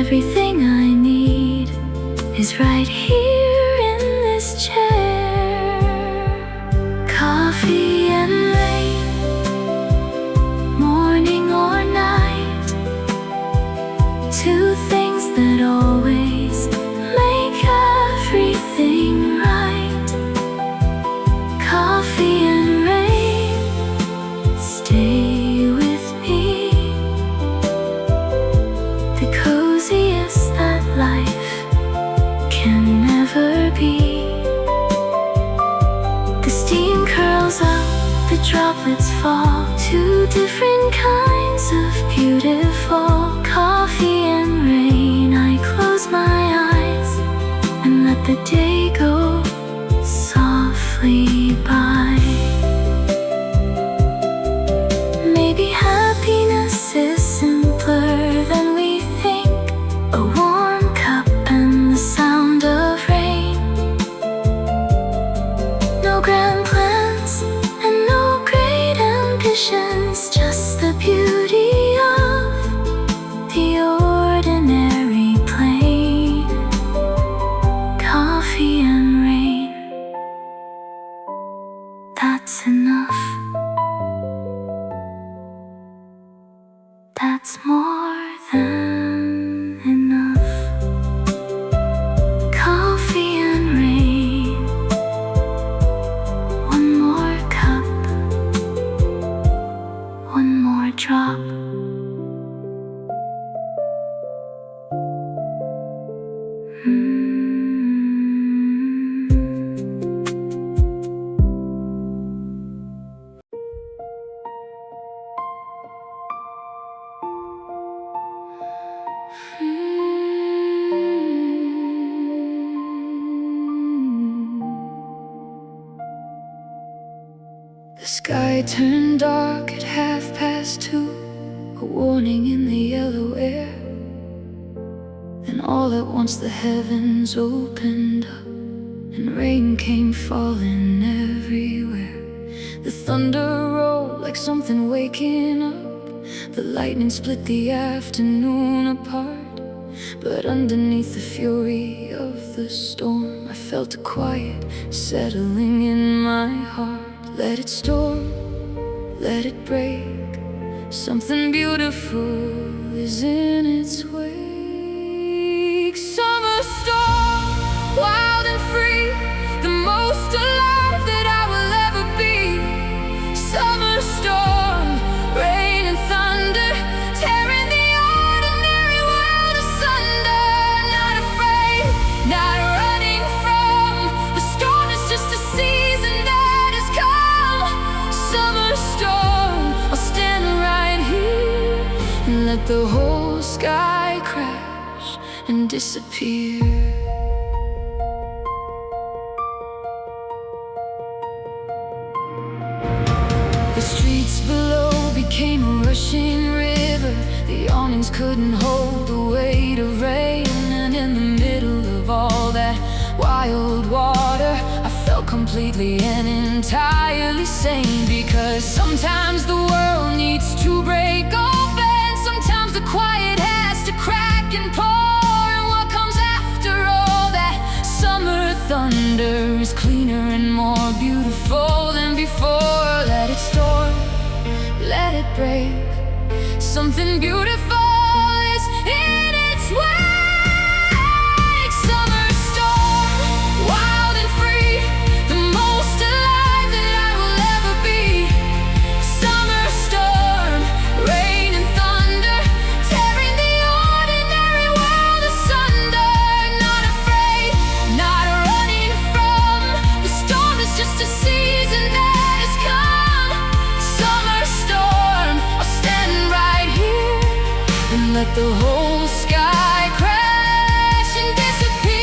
Everything I need is right here in this chair. Coffee and rain, morning or night, two things that always make everything right. Coffee and rain, stay with me. The coziest that life can never be. The steam curls up, the droplets fall, two different kinds of beautiful. Coffee and rain. I close my eyes and let the day go softly by. Maybe happiness is simpler than we think. A warm cup and the sound of rain. No grand plans and no great ambitions, just the beauty of the ordinary plain. Coffee and rain, that's enough. That's more than enough. Coffee and rain, one more cup, one more drop. The sky turned dark at 2:30, a warning in the yellow air. Then all at once the heavens opened up, and rain came falling everywhere. The thunder rolled like something waking up. The lightning split the afternoon apart. But underneath the fury of the storm, I felt a quiet settling in my heart. Let it storm, let it break. Something beautiful is in its wake. Summer storm, wild and free, the most alive that I will ever be. Summer storm, rain and thunder, tearing the ordinary world asunder. Not afraid, not running from the storm. It's just a season that has come. Summer storm, I'll stand right here and let the whole sky crash and disappear. The streets below became a rushing river. The awnings couldn't hold the weight of rain. And in the middle of all that wild water, I felt completely and entirely sane. Because sometimes the world needs to break open. Sometimes the quiet has to crack and pour. And what comes after all that summer thunder is cleaner and more beautiful than before. Let it storm, let it break. something beautiful is in its wake. Summer storm, wild and free, the most alive that I will ever be. Summer storm, rain and thunder, tearing the ordinary world asunder. Not afraid, not running from the storm, is just a season that has come. Summer storm, I'll stand right here and let the whole sky crash and disappear.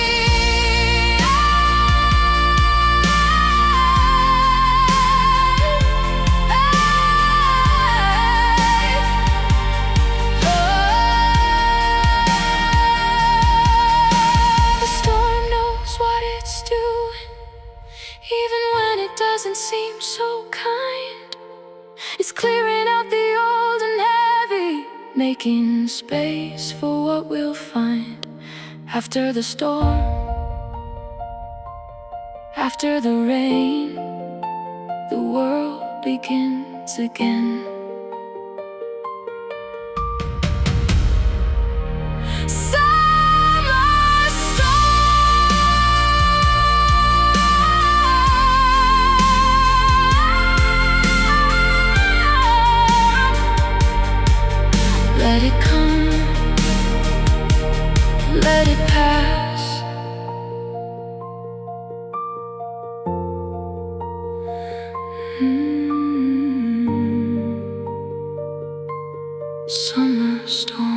The storm knows what it's doing, even when it doesn't seem so kind. It's clearing out the old and heavy, making space for what we'll find after the storm, after the rain. The world begins again. Summer storm, let it come, let it pass. Summer storm.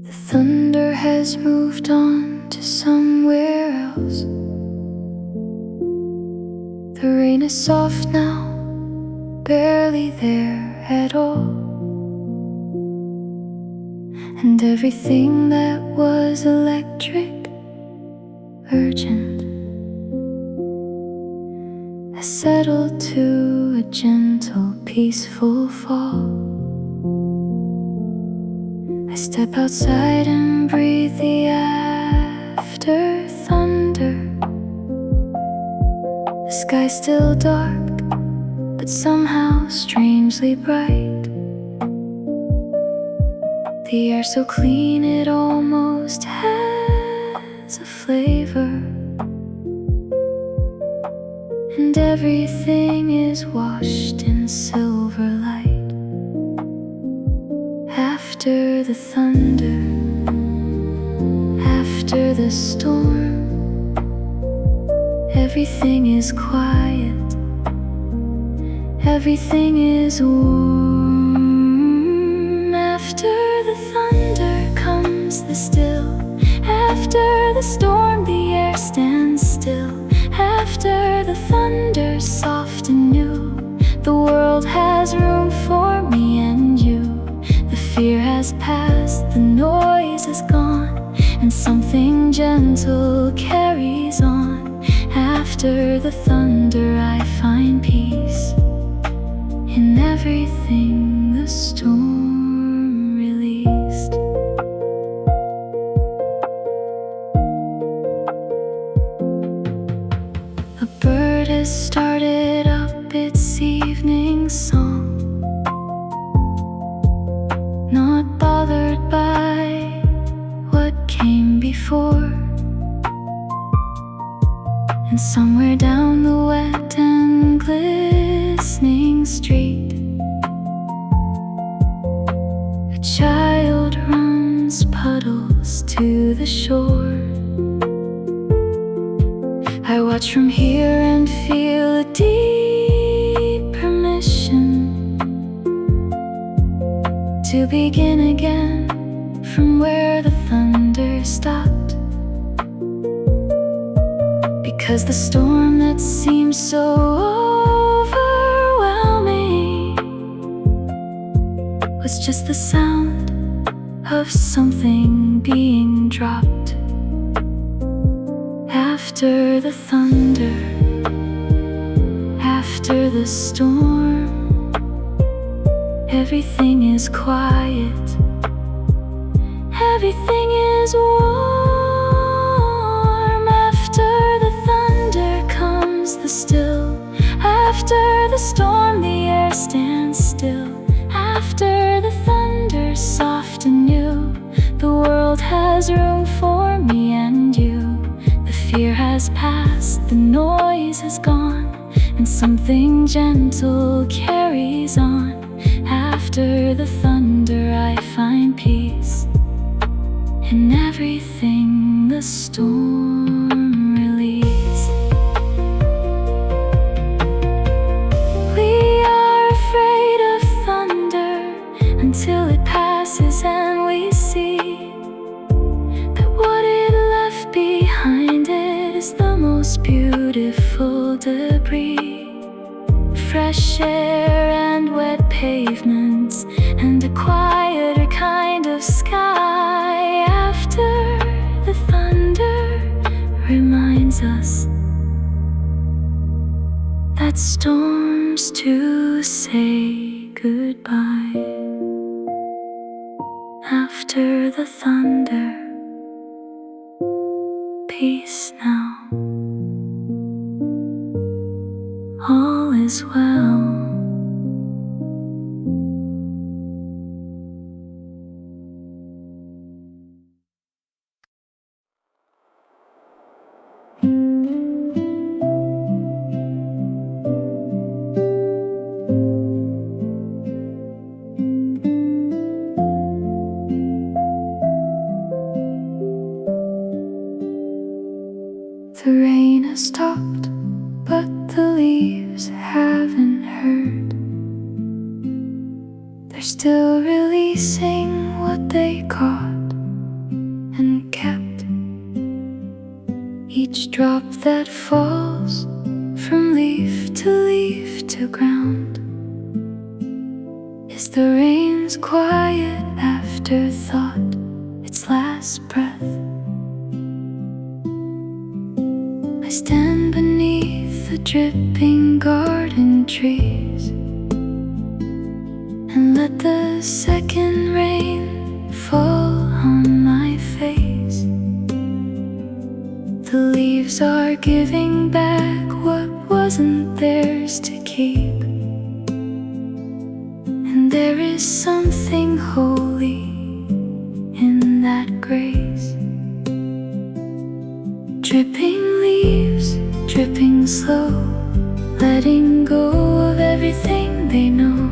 The thunder has moved on to somewhere else. The rain is soft now, barely there at all. And everything that was electric, urgent, has settled to a gentle, peaceful fall. I step outside and breathe the after thunder. The sky's still dark, but somehow strangely bright. The air so clean it almost has a flavor. And everything is washed in silver light. After the thunder, after the storm, everything is quiet, everything is warm. After the thunder comes the still. After the storm, the air stands still. After the thunder, soft and new, the world has room for me and you. The fear has passed, the noise is gone, and something gentle carries on. After the thunder, I find peace in everything the storm released. A bird has started up its evening song, not bothered by what came before. And somewhere down the wet and glistening street, a child runs puddles to the shore. I watch from here and feel a deep permission to begin again from where the thunder stopped. Because the storm that seemed so overwhelming was just the sound of something being dropped. After the thunder, After the storm, everything is quiet. Everything is warm. After the thunder comes the still. After the storm, the air stands still. After the thunder, soft and new, the world has room for me and you. The fear has passed, the noise has gone, and something gentle carries on. After the thunder, I find peace in everything the storm release. We are afraid of thunder until it passes and we see that what it left behind it is the most beautiful debris. Fresh air and wet pavements and a quieter kind of sky. After the thunder reminds us that storms too say goodbye. After the thunder, peace now. All is well. The rain has stopped, but the leaves haven't heard. They're still releasing what they caught and kept. Each drop that falls from leaf to ground is the rain's quiet afterthought, its last breath. I stand beneath the dripping garden trees and let the second rain fall on my face. The leaves are giving back what wasn't theirs to keep, and there is something holy in that grace. Dripping leaves, dripping slow, letting go of everything they know.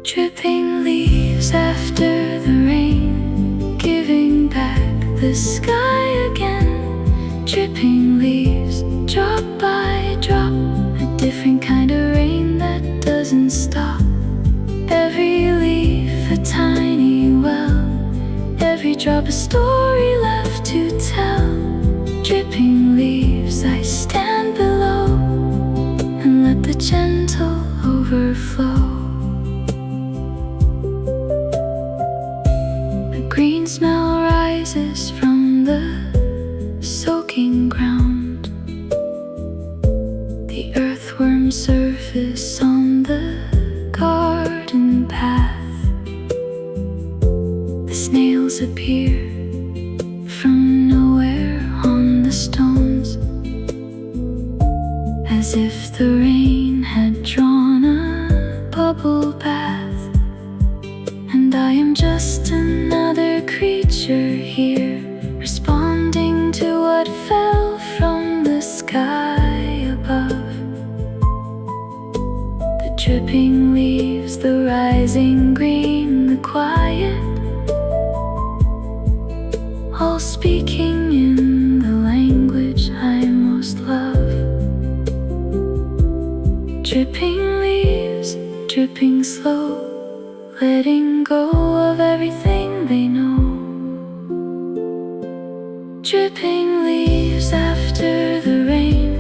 Dripping leaves after the rain, giving back the sky again. Dripping leaves, drop by drop, a different kind of rain that doesn't stop. Every leaf a tiny well, every drop a story left to tell. Dripping leaves, I stand below and let the gentle overflow. A green smell rises from the soaking ground. The earthworm surface on the garden path. The snails appear from nowhere on the stones, as if the rain had drawn a bubble bath. And I am just another creature here, responding to what fell from the sky above. The dripping leaves, the rising green, the quiet, all speaking in the language I most love. Dripping leaves, dripping slow, letting go of everything they know. Dripping leaves after the rain,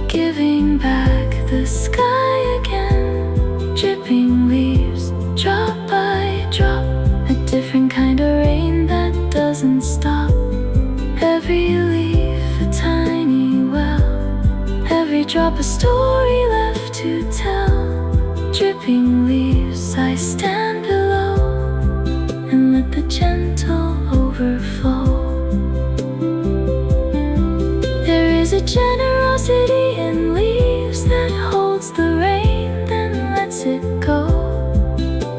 giving back the sky again. Dripping leaves, drop by drop, a different kind of rain that doesn't stop. Every leaf a tiny well, every drop teardrop, a story left to tell. Dripping leaves, I stand below and let the gentle overflow. There is a generosity in leaves that holds the rain, then lets it go.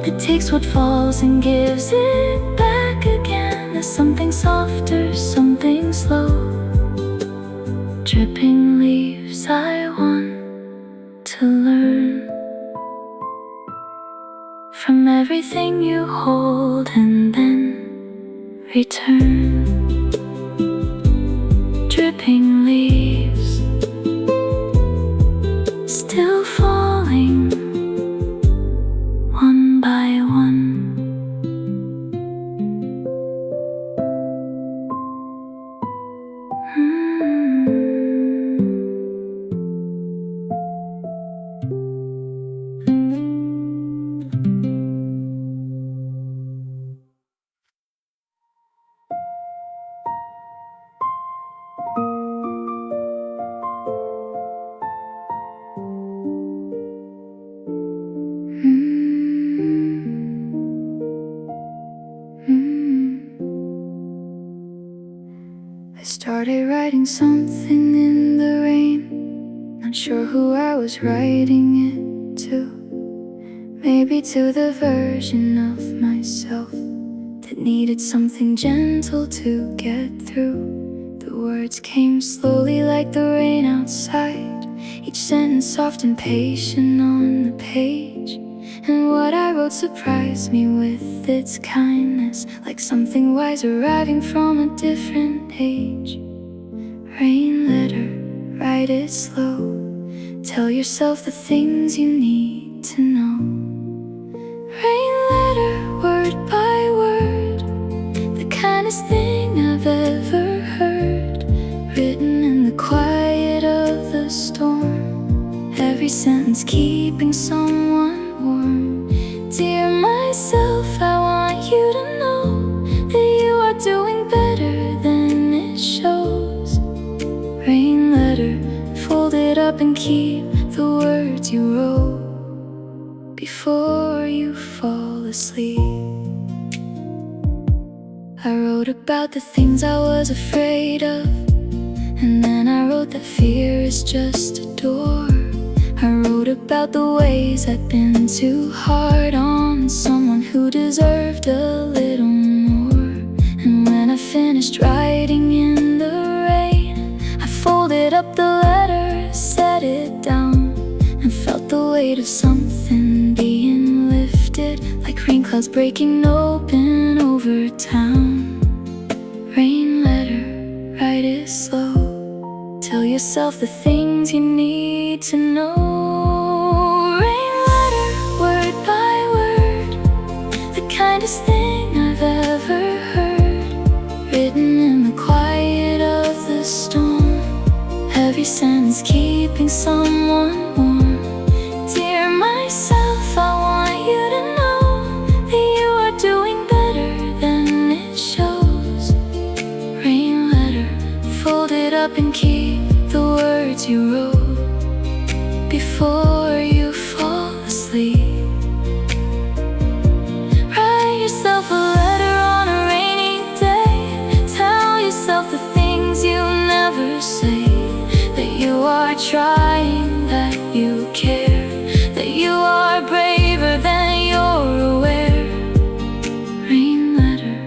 It takes what falls and gives it back again as something softer, something slow. Dripping leaves, I want to learn from everything you hold and then return. Dripping leaves, still falling one by one. I started writing something in the rain, not sure who I was writing it to. Maybe to the version of myself that needed something gentle to get through. The words came slowly like the rain outside, each sentence soft and patient on the page. And what I wrote surprised me with its kindness, like something wise arriving from a different age. Rain letter, write it slow. Tell yourself the things you need to know. Rain letter, word by word, the kindest thing I've ever heard. Written in the quiet of the storm, every sentence keeping someone warm. Dear myself, I want you to know that you are doing better than it shows. Rain letter, fold it up and keep the words you wrote before you fall asleep. I wrote about the things I was afraid of, and then I wrote that fear is just a door. I wrote about the ways I'd been too hard on someone who deserved a little more. And when I finished writing in the rain, I folded up the letter, set it down, and felt the weight of something being lifted, like rain clouds breaking open over town. Rain letter, write it slow. Tell yourself the things you need to know. Rain letter, word by word, the kindest thing I've ever heard. Written in the quiet of the storm, every sentence keeping someone warm. Dear myself, I want you to know that you are doing better than it shows. Rain letter, fold it up and keep the words you wrote before you fall asleep. Write yourself a letter on a rainy day. Tell yourself the things you never say, that you are trying, that you care, that you are braver than you're aware. Rain letter,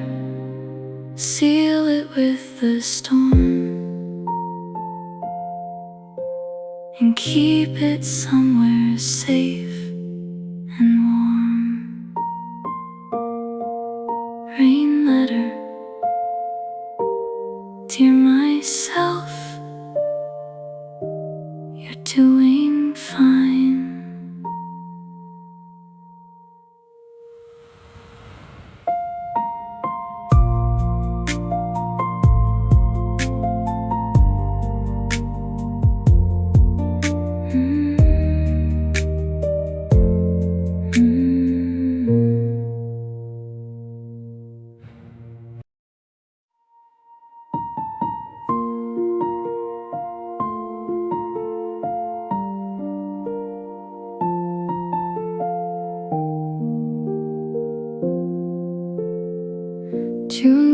seal it with the storm, and keep it somewhere safe and warm. Rain letter, dear myself, you're doing fine.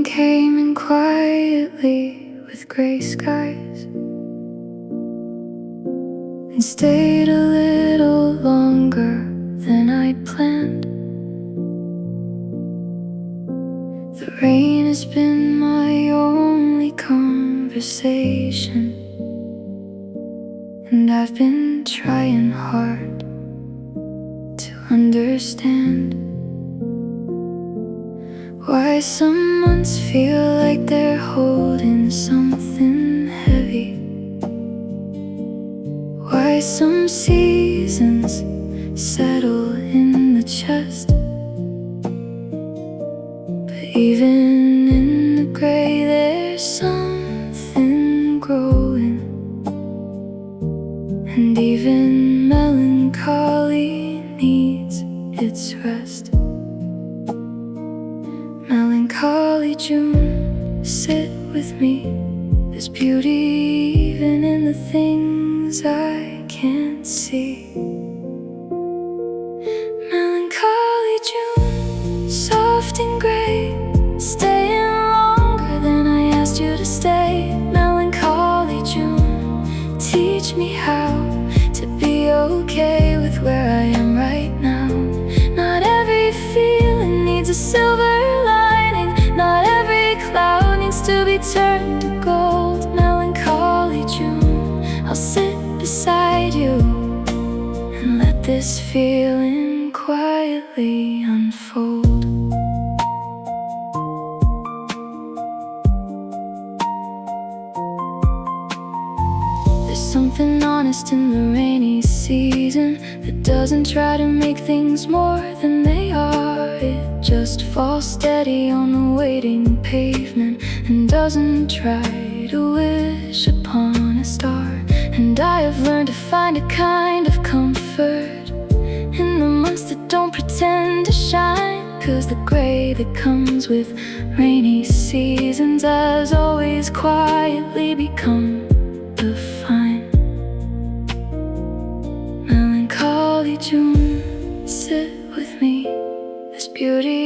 came in quietly with gray skies and stayed a little longer than I'd planned. The rain has been my only conversation, and I've been trying hard to understand why some months feel like they're holding something heavy, why some seasons settle in the chest. But even in the gray there's something growing, and even melancholy needs its rest. Melancholy June, sit with me. There's beauty even in the things I can't see. Melancholy June, soft and gray, staying longer than I asked you to stay. Melancholy June, teach me how to be okay with where I am right now. Not every feeling needs a silver lining, not every cloud needs to be turned to gold. Melancholy June, I'll sit beside you and let this feeling quietly unfold. There's something honest in the rainy season that doesn't try to make things more than they are. It just falls steady on the waiting pavement and doesn't try to wish upon a star. And I have learned to find a kind of comfort in the months that don't pretend to shine, 'cause the gray that comes with rainy seasons has always quietly become the fine. Melancholy June, sit with me. There's beauty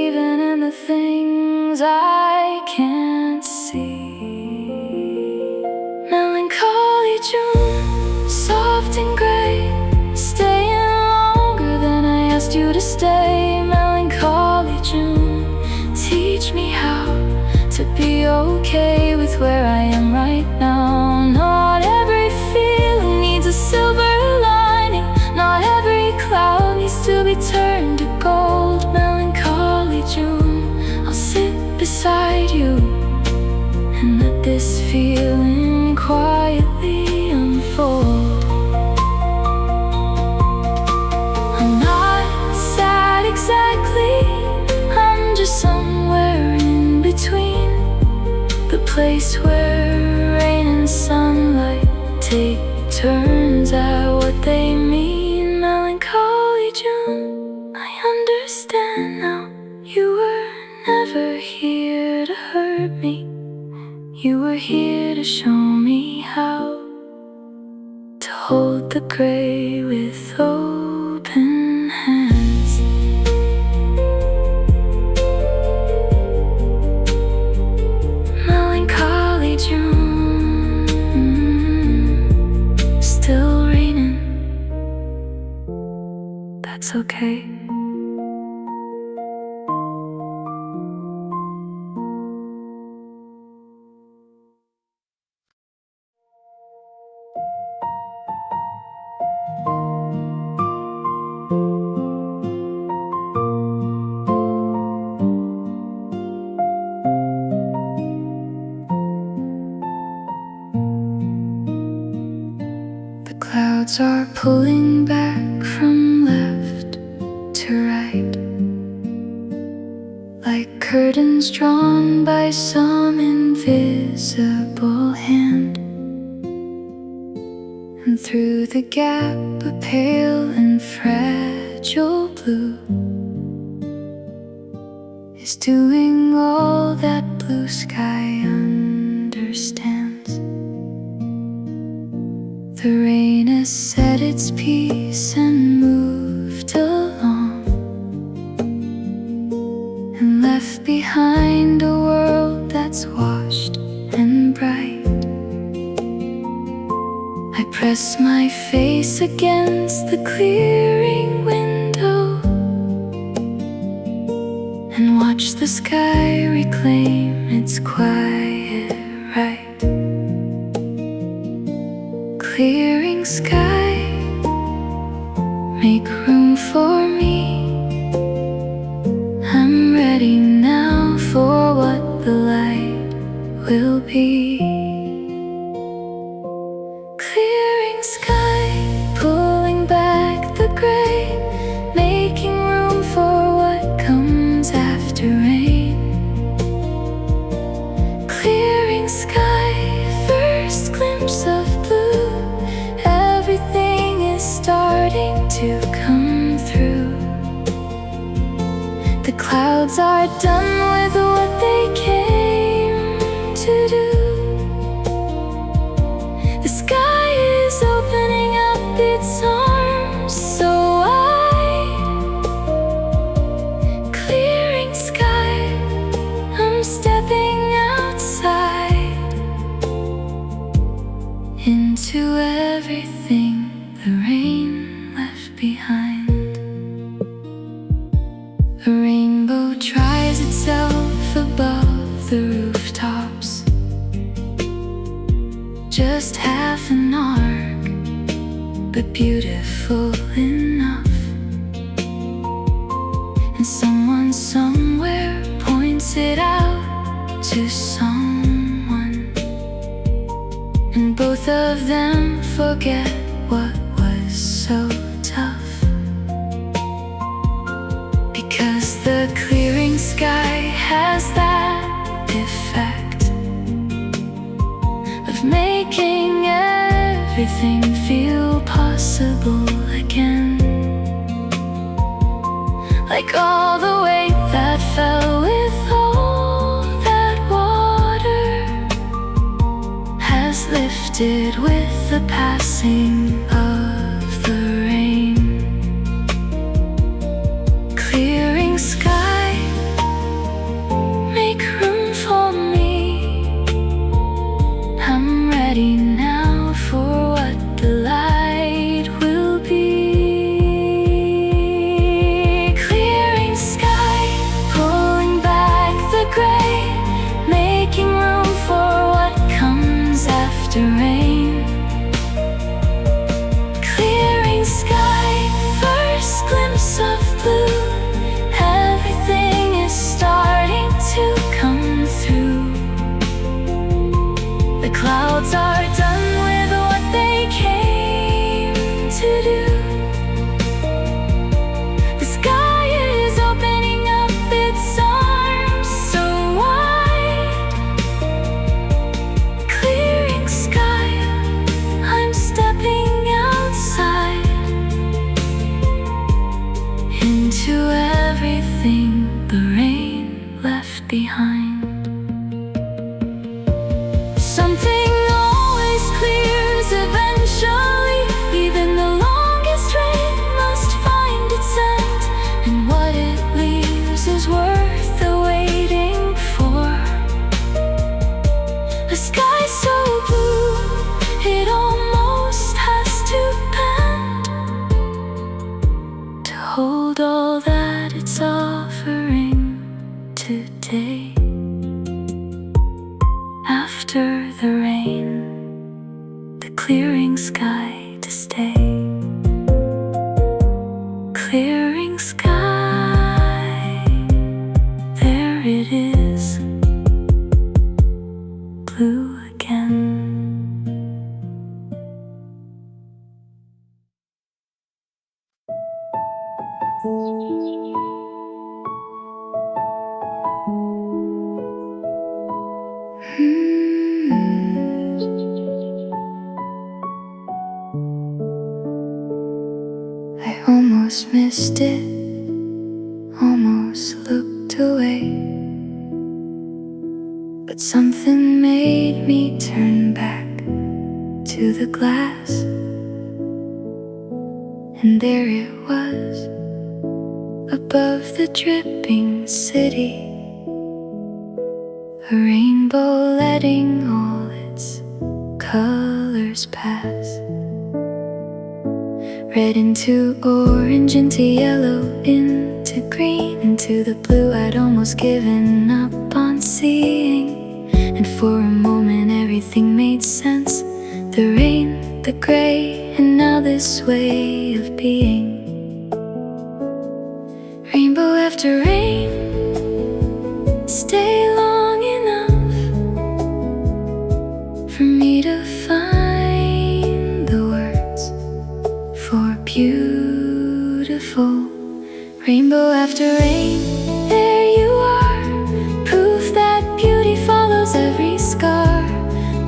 even in the things I can't see. Melancholy June, soft and gray, staying longer than I asked you to stay. Melancholy June, teach me how to be okay with where I am right now. Not every feeling needs a silver lining, not every cloud needs to be turned to gold. Melancholy June, I'll sit beside you and let this feeling quietly unfold. I'm not sad exactly, I'm just somewhere in between, the place where rain and sunlight take turns at what they mean. Melancholy June, I understand now. You were never here to hurt me, you were here to show me how to hold the gray with open hands. Melancholy June, still raining. That's okay. The clouds are pulling back from left to right, like curtains drawn by some invisible hand. And through the gap a pale and fragile blue is doing all that blue sky understands. The rain has said its piece and moved along, and left behind a world I press my face against the clearing window and watch the sky reclaim its quiet right. Clearing sky, make room for me. I'm ready now for what the light will be. Clearing sky, pulling back the gray, making room for what comes after rain. Clearing sky, first glimpse of blue, everything is starting to come through. The clouds are done with what they came to do. The sky is opening up its arms so wide. Clearing sky, I'm stepping outside into everything the rain left behind. A rainbow tries itself above the rooftops, just half an arc, but beautiful enough. And someone somewhere points it out to someone, and both of them forget what was so tough. Because the clearing sky has that effect of making everything feel possible again. Like all the weight that fell with all that water has lifted with the passing of the rain. Clearing sky, make room for me. I'm ready now for what the light will be. Clearing sky, pulling back the gray, making room for what comes after rain. Clearing sky, first glimpse of blue, everything is starting to come through. The clouds are done with what they came to do. The sky is opening up its arms so wide. Clearing sky, I'm stepping outside into everything the rain left behind. Something always clears eventually. Even the longest rain must find its end, and what it leaves is worth the waiting for. A sky so blue, it almost has to bend to hold all that it's offering today. After the rain, the clearing sky to stay. Clearing sky, there it is, blue again. I almost missed it, almost looked away, but something made me turn back to the glass. And there it was, above the dripping city, a rainbow letting all its colors colors pass. Red into orange, into yellow, into green, into the blue I'd almost given up on seeing. And for a moment everything made sense. The rain, the gray, and now this way of being. Rainbow after rain, stay long enough for me to find the words for beautiful. Rainbow after rain, there you are, proof that beauty follows every scar.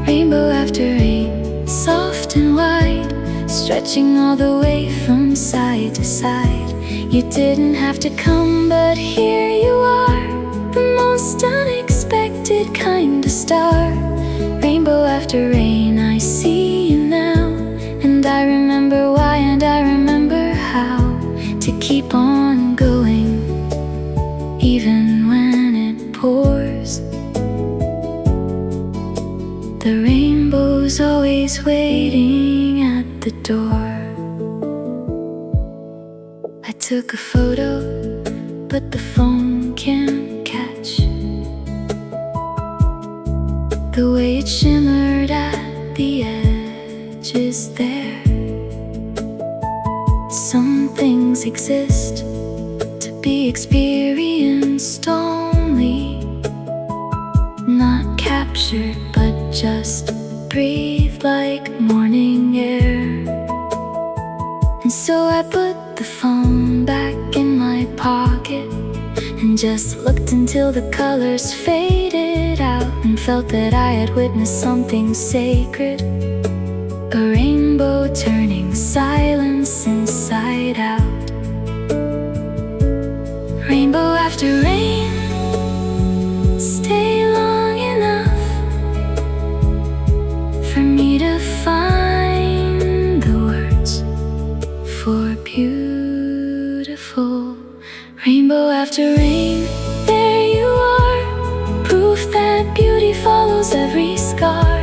Rainbow after rain, soft and wide, stretching all the way from side to side. You didn't have to come, but here you are, the most unexpected kind of star. Rainbow after rain, I see you now, and I remember why, and I remember how to keep on going, even when it pours. The rainbow's always waiting at the door. I took a photo, but the phone can't catch the way it shimmered at the edges there. Some things exist to be experienced only, not captured but just breathe like morning air. And so I put the phone back in my pocket and just looked until the colors faded out, and felt that I had witnessed something sacred, a rainbow turning silence inside out. Rainbow after rain, stay long enough for me to find the words for beautiful. Rainbow after rain, there you are, proof that beauty follows every scar.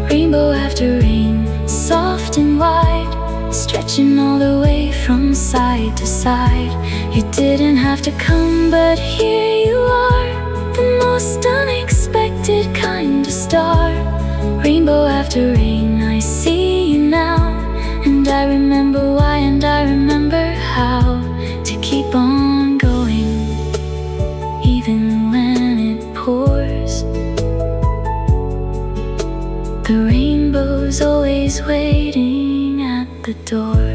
Rainbow after rain, soft and wide, stretching all the way from side to side. You didn't have to come, but here you are, the most unexpected kind of star. Rainbow after rain, I see you now, and I remember why, and I remember how to keep on going, even when it pours. The rainbow's always waiting at the door.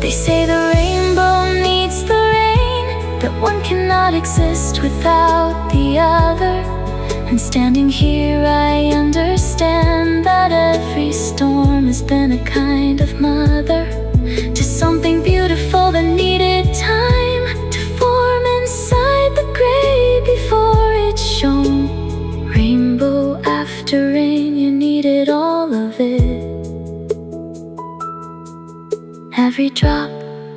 They say the rainbow needs the rain, that one cannot exist without the other. And standing here I understand that every storm has been a kind of mother to something beautiful that needed time to form inside the gray before it shone. Rainbow after rain, you needed all of it, every drop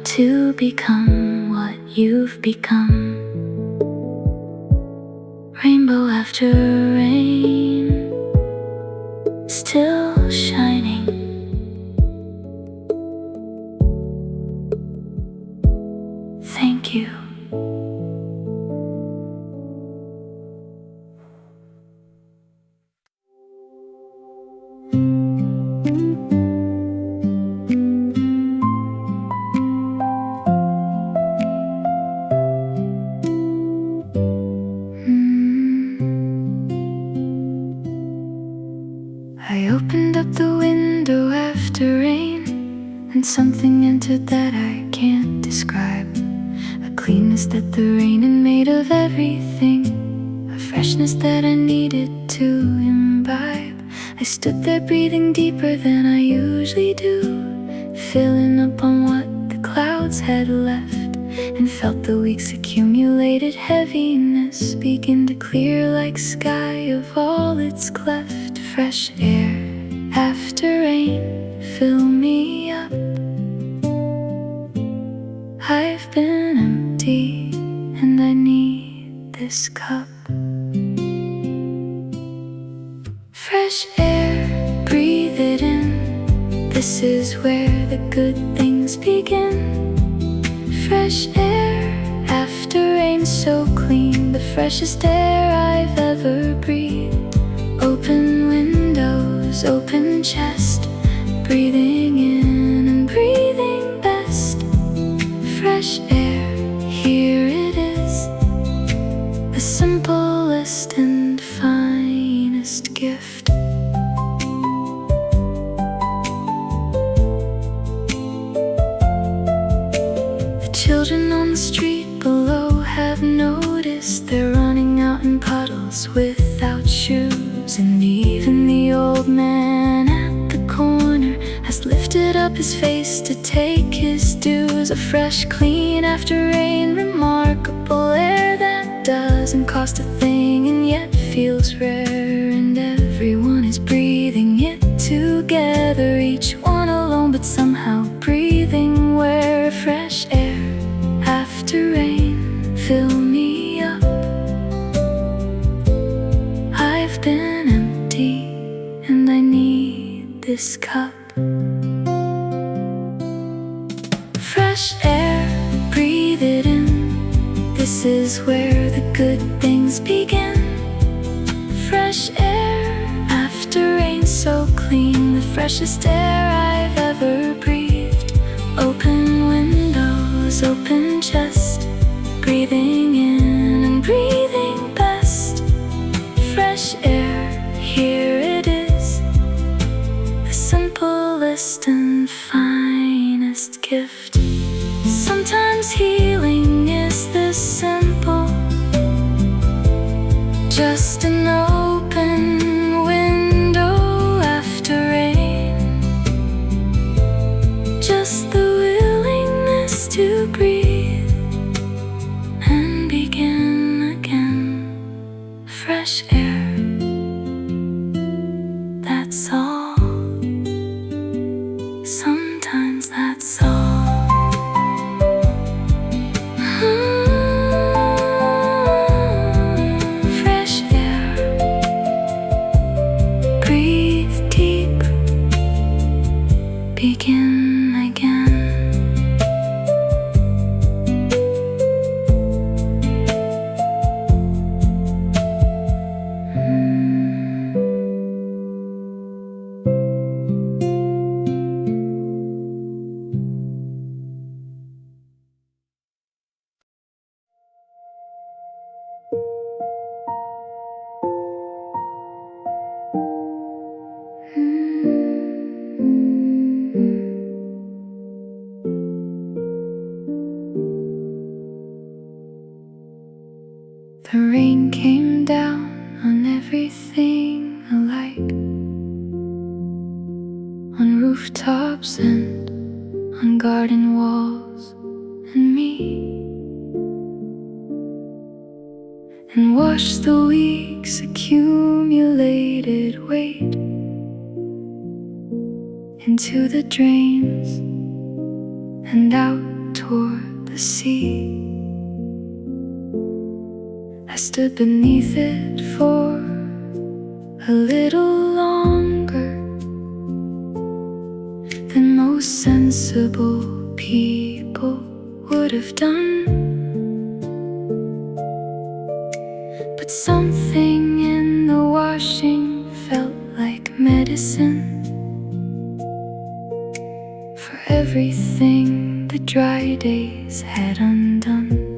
to become what you've become. Rainbow after rain, still shining. Thank you. I opened up the window after rain, and something entered that I can't describe. A cleanness that the rain had made of everything, a freshness that I needed to imbibe. I stood there breathing deeper than I usually do, filling up on what the clouds had left, and felt the week's accumulated heaviness begin to clear like sky of all it's cleft. Fresh air after rain, fill me up. I've been empty and I need this cup. Fresh air This is where the good things begin. Fresh air after rain, so clean, the freshest air I've ever breathed. Open windows, open chest, breathing in and breathing best. Fresh air, here it is, the simplest and finest gift. The children on the street below have noticed they're running out in puddles without shoes. And even the old man at the corner has lifted up his face to take his dues. A fresh, clean after rain, remarkable air that doesn't cost a thing and yet feels rare. And everyone is breathing it together, each one alone but somehow breathing where fresh air after rain, fill me up. I've been empty and I need this cup. Fresh air, breathe it in. This is where the good things begin. Fresh air after rain, so clean, the freshest air I've ever breathed. Open windows, open chest, breathing in and breathing best. Fresh air, here it is, the simplest and finest gift. Sometimes healing is this simple, just an open window after rain, just the willingness to breathe and begin again. Fresh air, that's all. Sometimes that's all. Fresh air, breathe deep, begin again. The rain came down on everything alike, on rooftops and on garden walls and me, and washed the week's accumulated weight into the drains and out toward the sea. I stood beneath it for a little longer than most sensible people would have done. But something in the washing felt like medicine for everything the dry days had undone.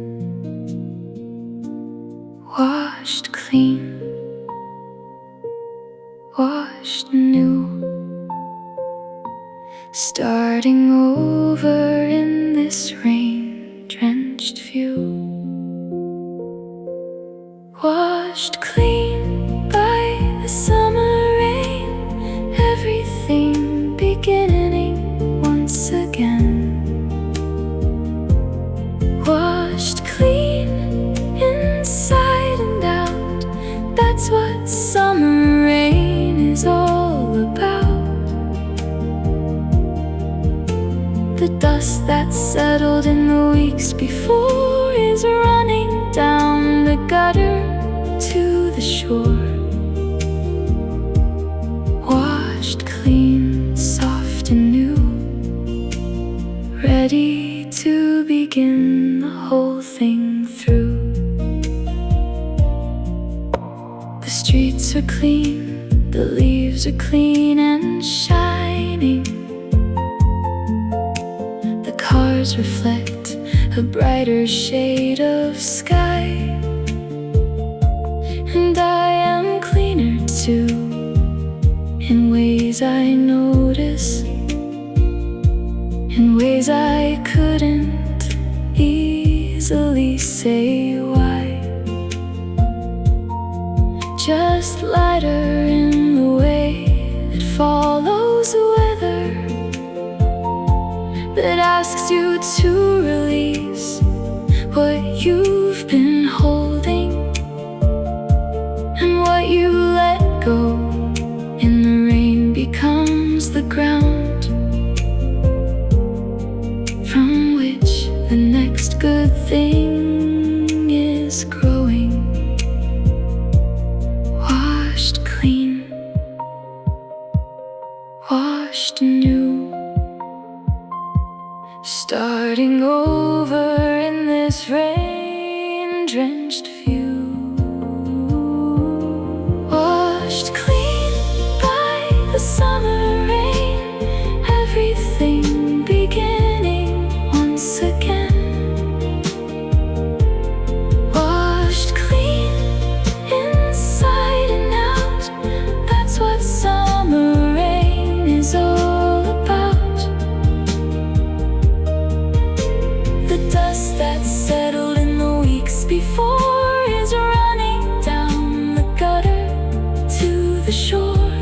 Washed clean, washed new, starting over in this rain-drenched view. Washed clean by the summer rain, everything beginning once again. Washed clean inside and out, that's what summer rain is all about. The dust that settled in the weeks before is running down the gutter to the shore. Washed clean, soft and new. clean and shining. The cars reflect a brighter shade of sky, and I am cleaner too, in ways I notice, in ways I couldn't easily say why. Just lighter in the way that follows the weather, that asks you to release what you've been holding, and what you let go in the rain becomes the ground from which the next good thing is growing. Washed clean, washed new, starting over in this rain-drenched view. Washed clean by the summer rain, everything beginning once again. Washed clean inside and out, that's what summer rain is all about. The dust that settled in the weeks before is running down the gutter to the shore.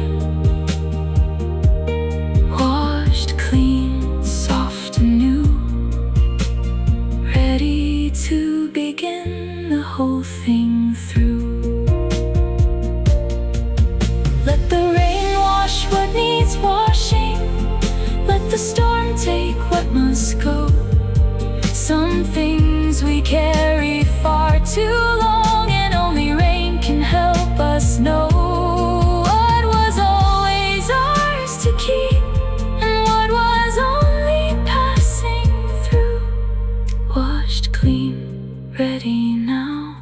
Washed clean, soft and new, ready to begin the whole thing through. Let the rain wash what needs washing, let the storm take what must go. Some things we carry far too long, and only rain can help us know what was always ours to keep, and what was only passing through. Washed clean, ready now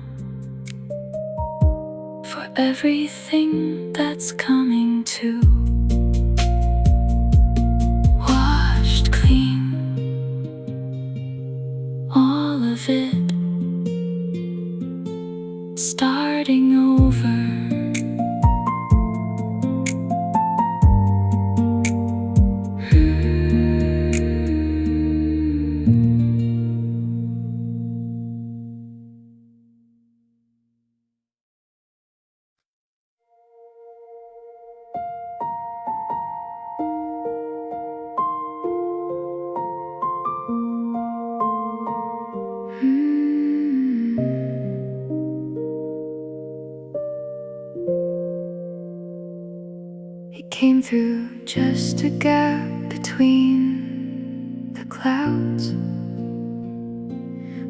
for everything that's coming too. Washed clean, all of it, starting over. It came through just a gap between the clouds,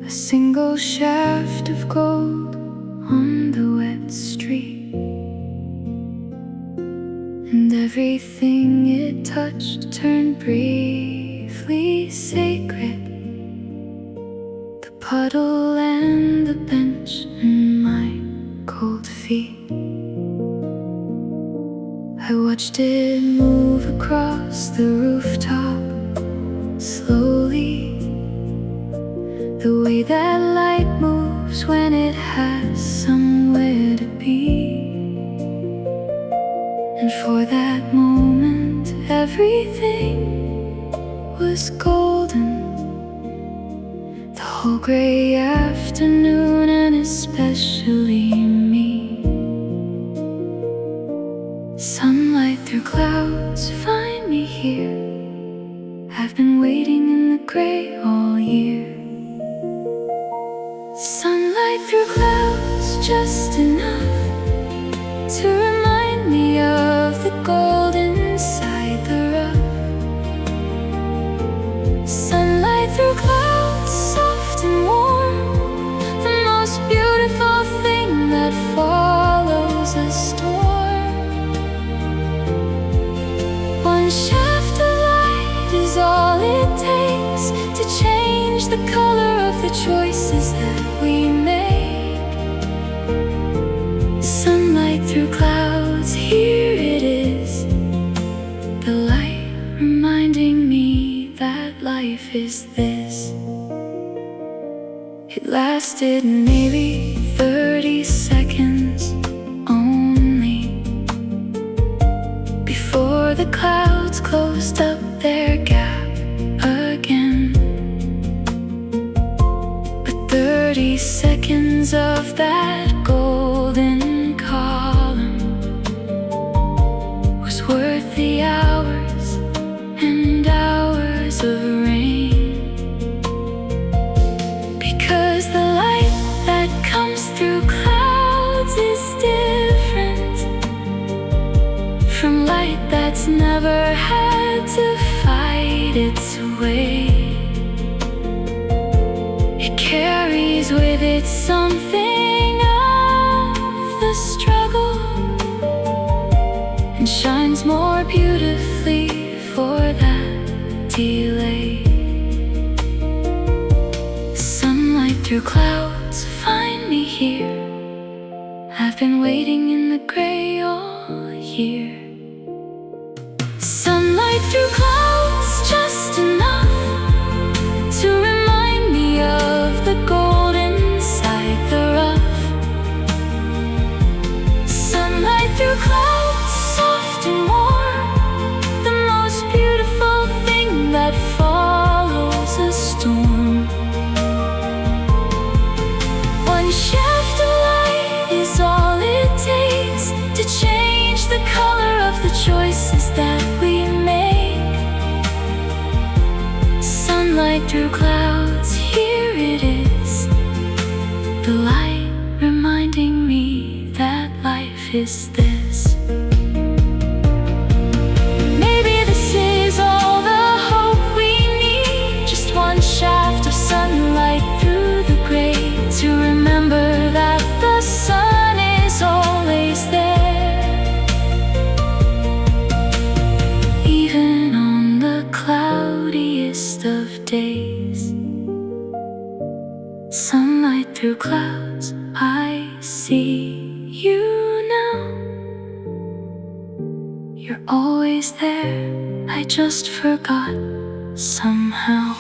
a single shaft of gold on the wet street, and everything it touched turned briefly sacred. The puddle and the bench and my cold feet. I watched it move across the rooftop slowly, the way that light moves when it has somewhere to be. And for that moment, everything was golden. The whole gray afternoon, and especially me. Sunlight through clouds, find me here. I've been waiting in the gray all year. Sunlight through clouds, just enough to remind me of the gold inside the rough. Sunlight through clouds, soft and warm, the most beautiful thing that follows a storm. One shaft of light is all it takes to change the color of the choices that we make. Sunlight through clouds, here it is, is this? It lasted maybe 30 seconds only, before the clouds closed up their gap again. But 30 seconds of that golden column was worth the hours and hours of rain, because the light that comes through clouds is different from light that's never had to fight its way. It carries with it something of the struggle, and shines more beautifully for that delay. Sunlight through clouds, find me here. I've been waiting in the gray all year. Sunlight through clouds, just enough to remind me of the gold inside the rough. Sunlight through clouds, soft and warm, the most beautiful thing that follows a storm. One shaft of light is all it takes to change the color of the choices that we make. Sunlight through clouds, here it is, the light reminding me that life is this. Maybe this is all the hope we need, just one shaft of sunlight through the gray, to remember that the sun is always there, even on the cloudiest of days. Sunlight through clouds, I see you now. You're always there, I just forgot somehow.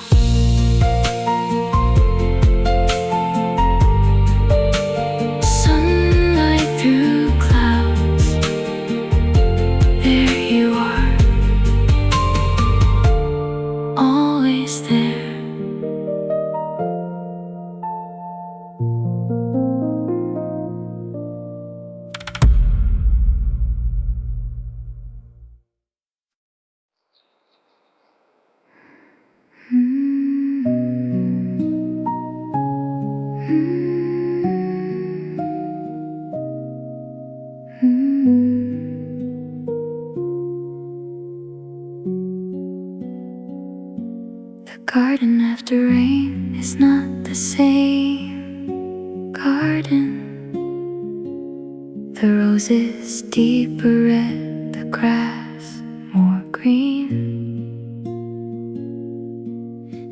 Sunlight through clouds, there you are, always there. The garden after rain is not the same garden. The roses deeper red, the grass more green,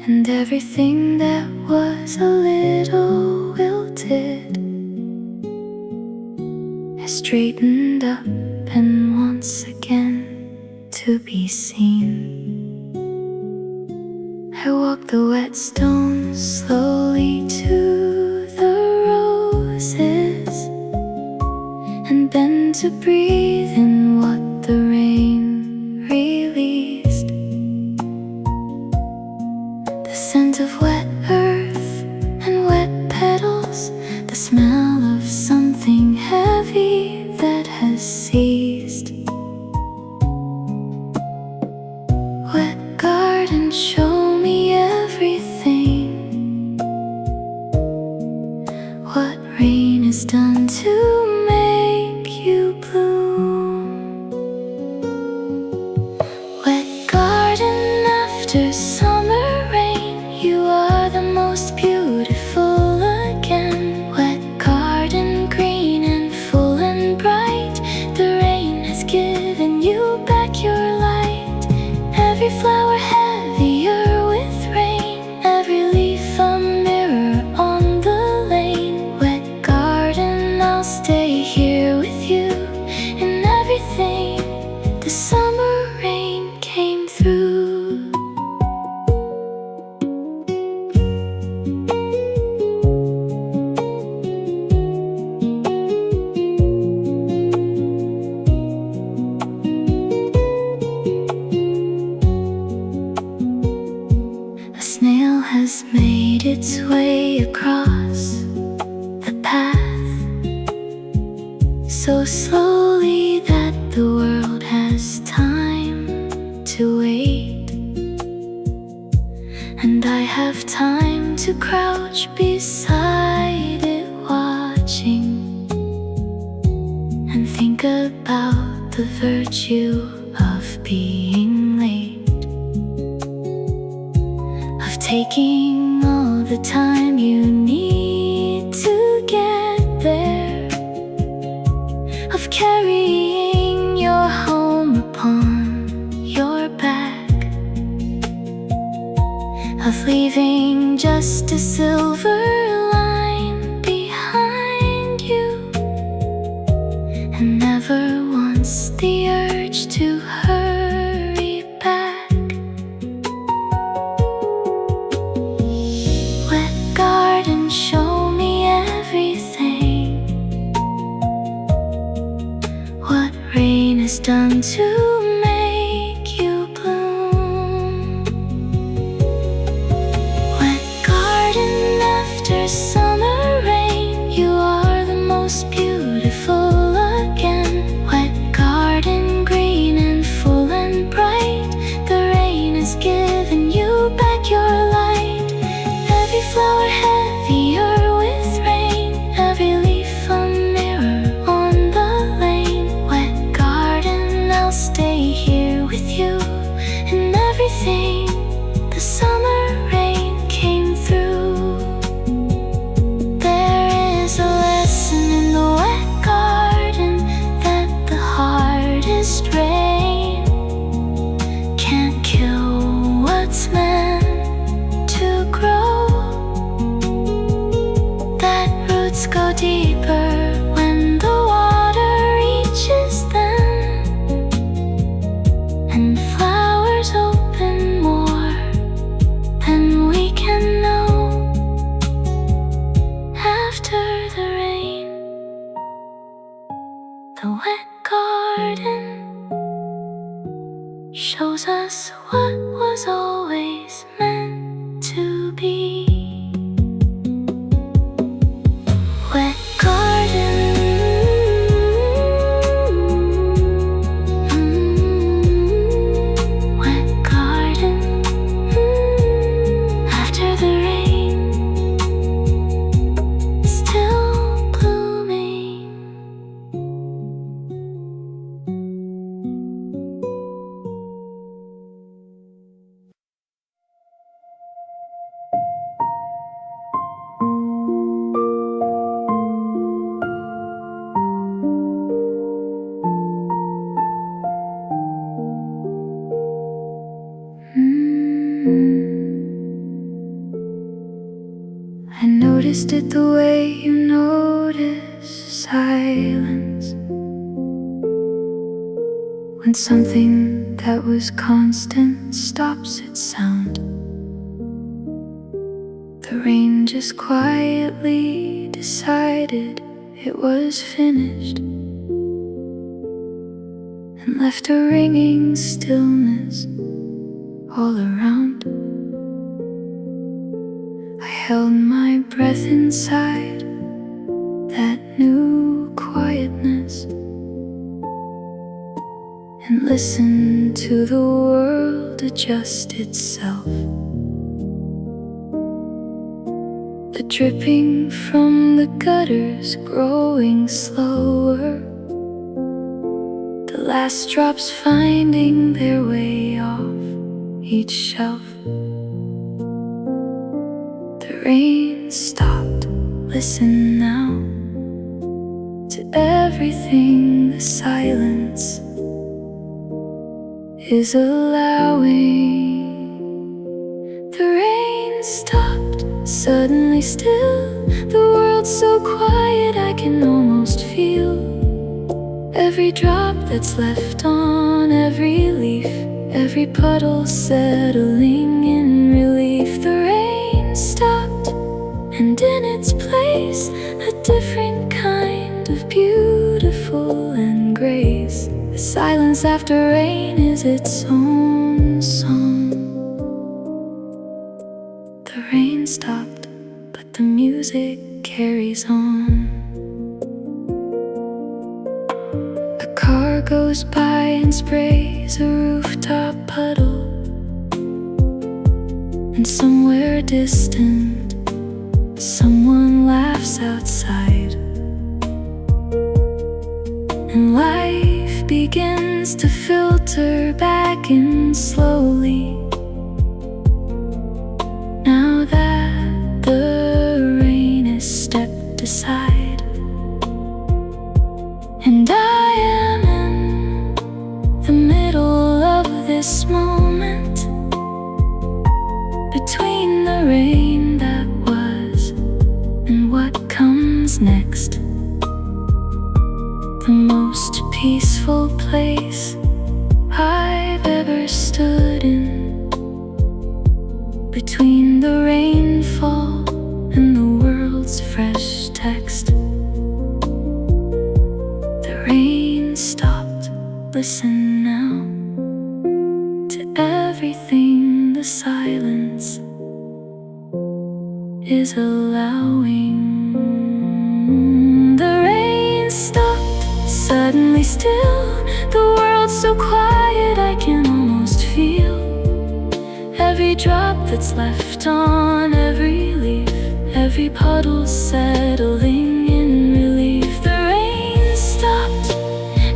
and everything that was a little wilted has straightened up and once again to be seen. I walk the wet stones slowly to the roses, and bend to breathe in what the rain released. The scent of wet earth and wet petals, the smell of something heavy that has ceased. Wet garden, show me everything, what rain has done to make you bloom. Wet garden after summer rain, you are the most beautiful again. Wet garden, green and full and bright, the rain has given you back your light. Every flower heavier with rain, every leaf a mirror on the lane. Wet garden, I'll stay here with you in everything. The summer rain came through. its way across the path, so slowly that the world has time to wait, and I have time to crouch beside it, watching and think about the virtue of being late, of taking all the time you need to get there, of carrying your home upon your back, of leaving just a silver line behind you, and never once the urge to hurry back. Wet garden, show me everything, what rain has done to make you bloom. Wet garden, after summer rain, you are the most beautiful again. Wet garden, green and full and bright, the rain has given you back your light. Every flower heavier with rain, every leaf a mirror on the lane. Wet garden, I'll stay here with you in everything the summer rain came through. There is a lesson in the wet garden, that the hardest rain can't kill what's meant to grow, that roots go deeper when the water reaches them, and flowers open more than we can know after the rain. The wet garden shows us what was always meant to be. Wet garden, wet garden, after the rain, still blooming. I noticed it the way you notice silence, when something that was constant stops its sound. The rain just quietly decided it was finished, and left a ringing stillness all around. I held my breath inside that new quietness, and listened to the world adjust itself. The dripping from the gutters growing slower, the last drops finding their way off each shelf. The rain stopped. Listen now to everything the silence is allowing. The rain stopped, suddenly still, the world's so quiet I can almost feel every drop that's left on every leaf, every puddle settling in relief. The rain stopped, and in its place a different kind of beautiful and grace. The silence after rain is its own song. The rain stopped. music carries on. A car goes by and sprays a rooftop puddle, and somewhere distant, someone laughs outside. And life begins to filter back in slowly, now that the rain is stepped aside. And I am in the middle of this moment, between the rain that was and what comes next. The most peaceful place I've ever stood in, between the rainfall and the world's fresh text. The rain stopped. Listen now to everything the silence is allowing. The rain stopped. Suddenly still, the world's so quiet I can almost feel every drop that's left on every leaf, every puddle settling in relief. The rain stopped,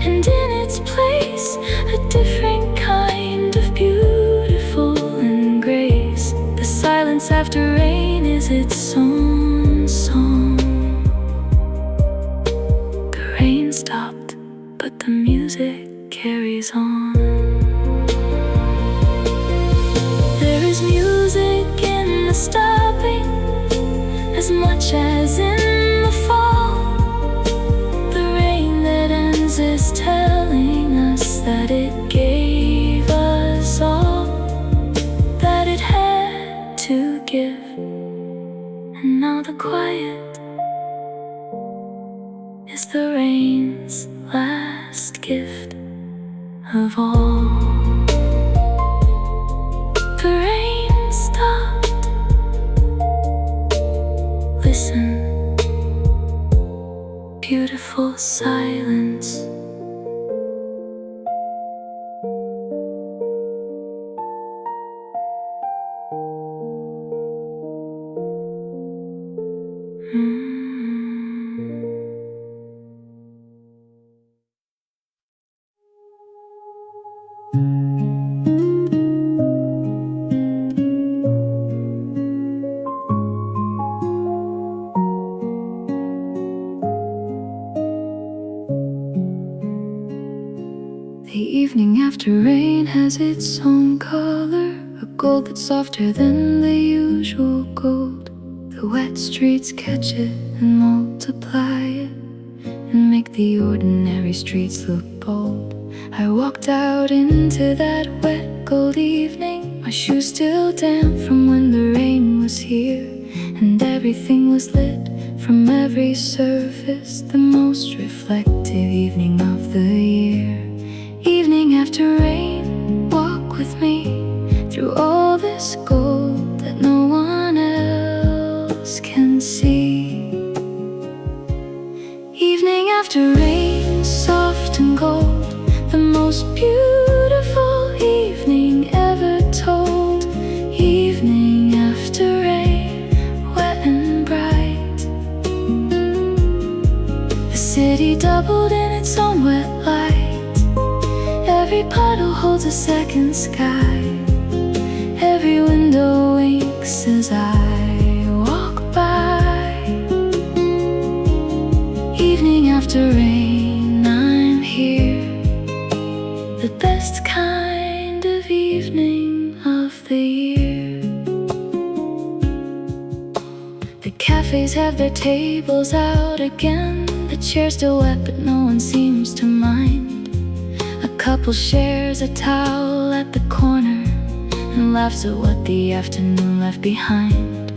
and in its place, a different kind of beautiful and grace. The silence after rain is its own song. The rain stopped, but the music carries on. There is music in the stopping as much as in the fall. The rain that ends is telling us that it gave us all that it had to give. And now the quiet is the rain's last gift of all. The rain stopped. Listen, beautiful silence. The evening after rain has its own color, a gold that's softer than the usual gold. The wet streets catch it and multiply it, and make the ordinary streets look bold. I walked out into that wet gold evening, my shoes still damp from when the rain was here, and everything was lit from every surface. The most reflective evening of the year. Evening after rain, walk with me through all this gold that no one else can see. Evening after rain, soft and gold, the most beautiful evening ever told. Evening after rain, wet and bright. The city doubled in its own wet light. Every puddle holds a second sky. Every window winks as I walk by. Evening after rain, I'm here. The best kind of evening of the year. The cafes have their tables out again. The chairs still wet, but no one seems to mind. A couple shares a towel at the corner and laughs at what the afternoon left behind.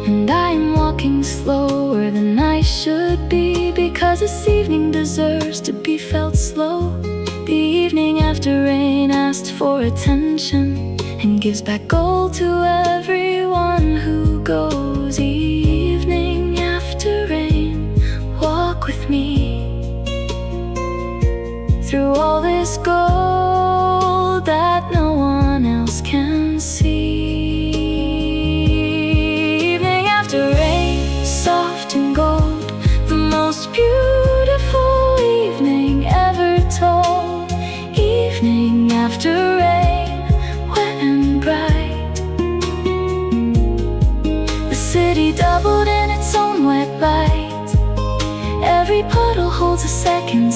And I'm walking slower than I should be, because this evening deserves to be felt slow. The evening after rain asked for attention and gives back gold to everyone who goes. Evening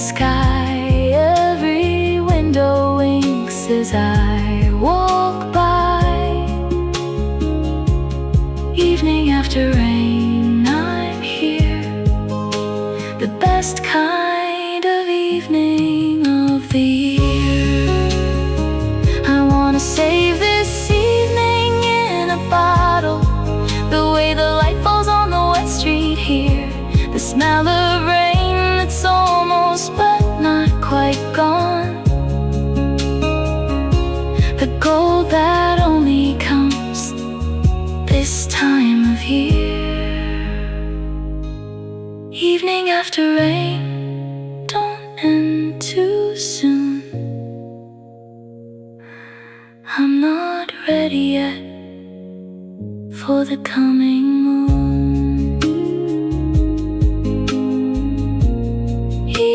sky. Every window winks as I walk by. Evening after rain, I'm here. The best kind of evening of the year. I wanna save this evening in a bottle. The way the light falls on the wet street here. The smell of rain that's almost but not quite gone. The gold that only comes this time of year. Evening after rain, don't end too soon. I'm not ready yet for the coming moon.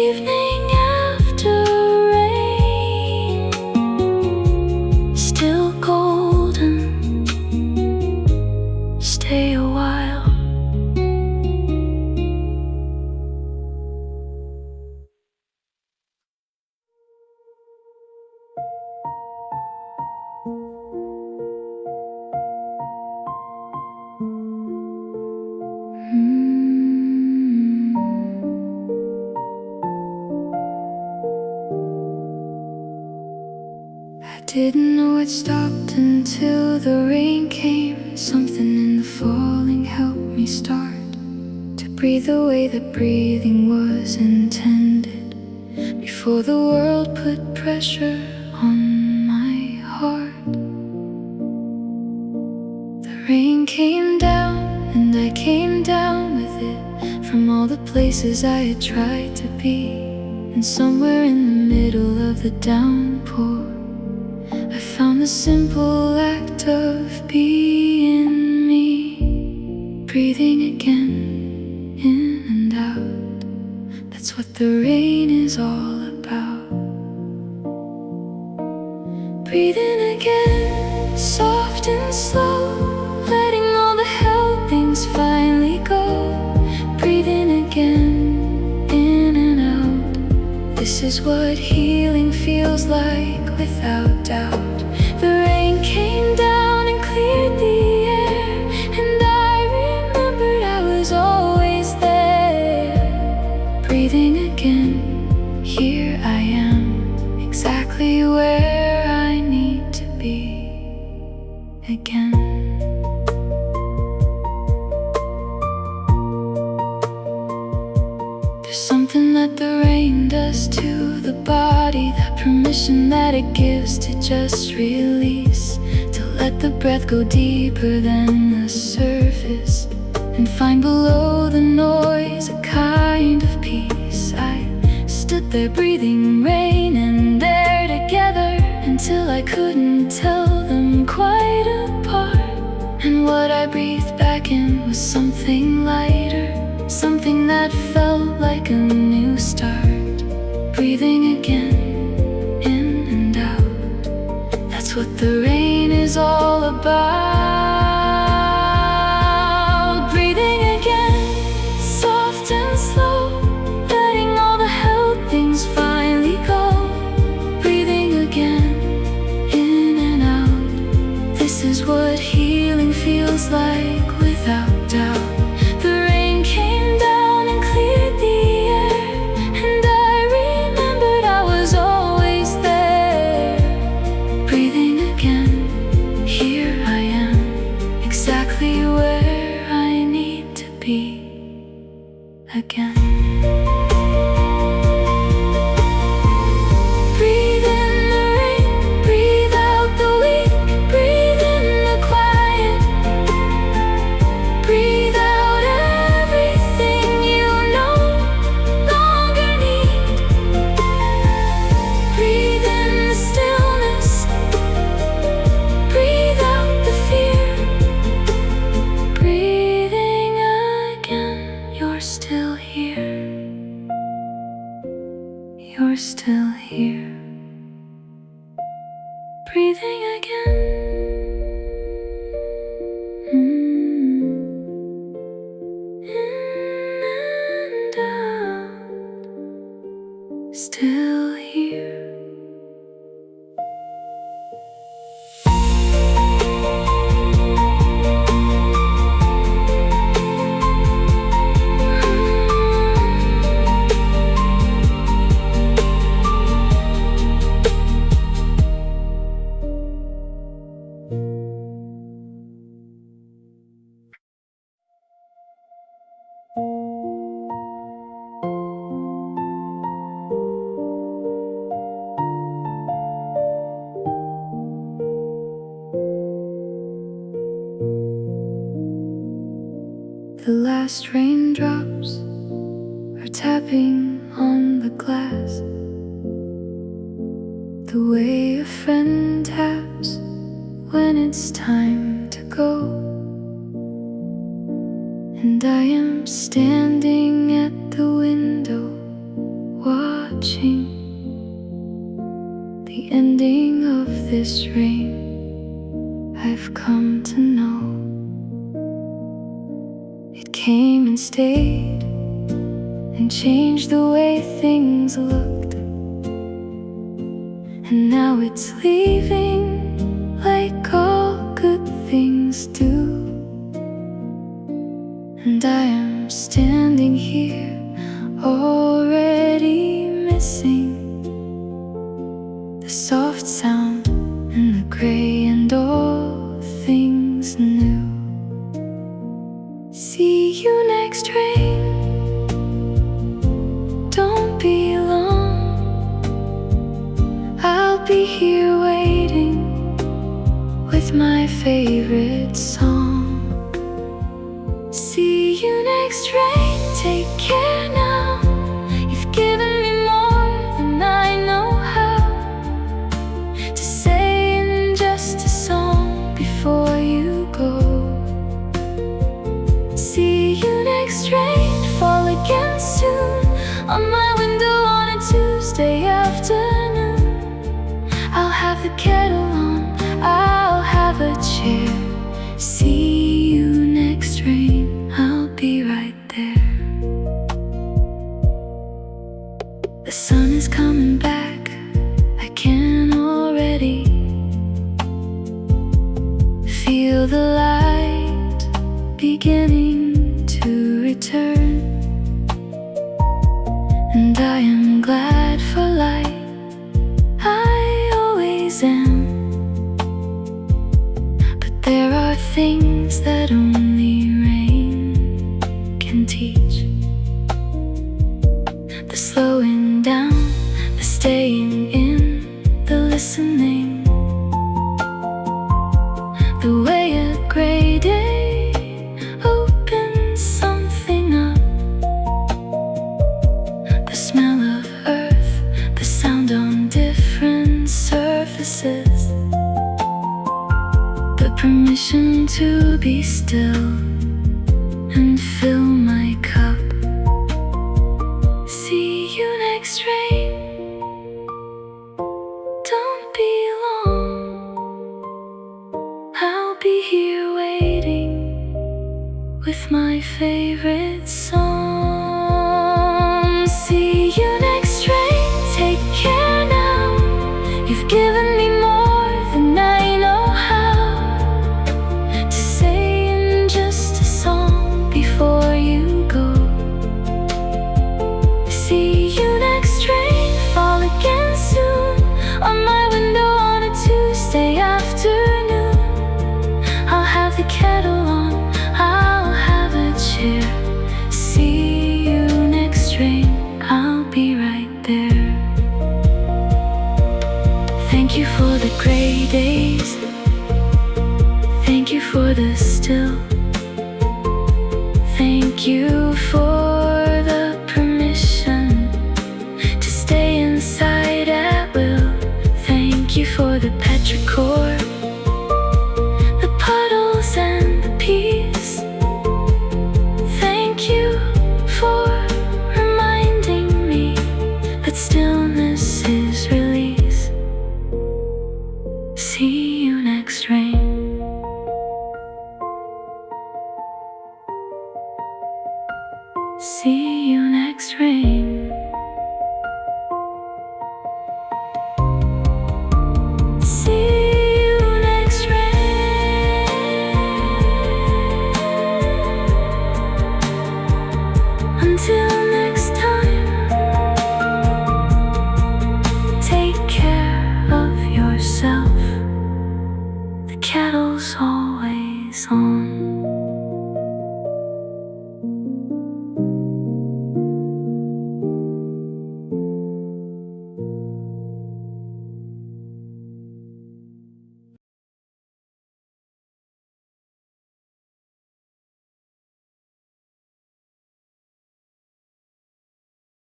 Evening after rain, still golden. Stay a while. I didn't know it stopped until the rain came. Something in the falling helped me start to breathe the way that breathing was intended, before the world put pressure on my heart. The rain came down and I came down with it, from all the places I had tried to be. And somewhere in the middle of the downpour, I found the simple act of being me, breathing again, in and out. That's what the rain is all about. Breathing again, soft and slow, letting all the held things finally go. Breathing again, in and out. This is what healing feels like, without doubt. The rain came down and cleared the air, and I remembered I was always there. Breathing again, here I am, exactly where I need to be again. There's something that the rain does to the body, that permission that it gives to just release, to let the breath go deeper than the surface, and find below the noise a kind of peace. I stood there breathing rain and air together, until I couldn't tell them quite apart. And what I breathed back in was something lighter, something that felt like a new start. Breathing again, in and out. That's what the rain is all about. Breathing again, soft and slow, letting all the held things finally go. Breathing again, in and out. This is what healing feels like, without doubt. The rain came down and cleared the air, and I remembered I was always there. Breathing again, here I am, exactly where I need to be again. Breathe in the rain, breathe out the weak, breathe in the quiet, breathe out everything you no longer need. Breathe in the stillness, breathe out the fear. Breathing again, you're still here. You're still here. Breathing again. In and out. The last raindrops are tapping on the glass, the way a friend taps when it's time to go. And I am standing at the window, watching the ending of this rain. I've come to know it came and stayed and changed the way things looked, and now it's leaving like all good things do. And I am standing here already missing the soft sound and the gray and all things new. See you next rain, don't be long, I'll be here waiting with my favorite song. See you next rain, take care now, you've given me more than I know how to say in just a song before you go. See you next rain, fall again soon on my window on a Tuesday afternoon. I'll have the kettle on, I'll have a chair. See you next rain, I'll be right there. The sun is coming back, I can already feel the light beginning to return. And I am glad for light, I always am. But there are things that only rain can teach. The slowing down, the staying in, the listening, the way a gray day opens something up. The smell of earth, the sound on different surfaces, the permission to be still and fill my cup. See you next rain, don't be long, I'll be here waiting with my favorite song. See you next rain, take care now, you've given me more than I know how to say in just a song before you go. See you next rain, fall again soon on my window on a Tuesday afternoon. I'll have the kettle on, I'll have a chair. See you next rain, I'll be right there. Thank you for the gray days, thank you for the still, thank you for the permission to stay inside at will. Thank you for the petrichor, the puddles and the peace. Thank you for reminding me that stillness is release. See you next rain. See you next rain. See you next rain. Until next time, take care of yourself. The kettle's always on.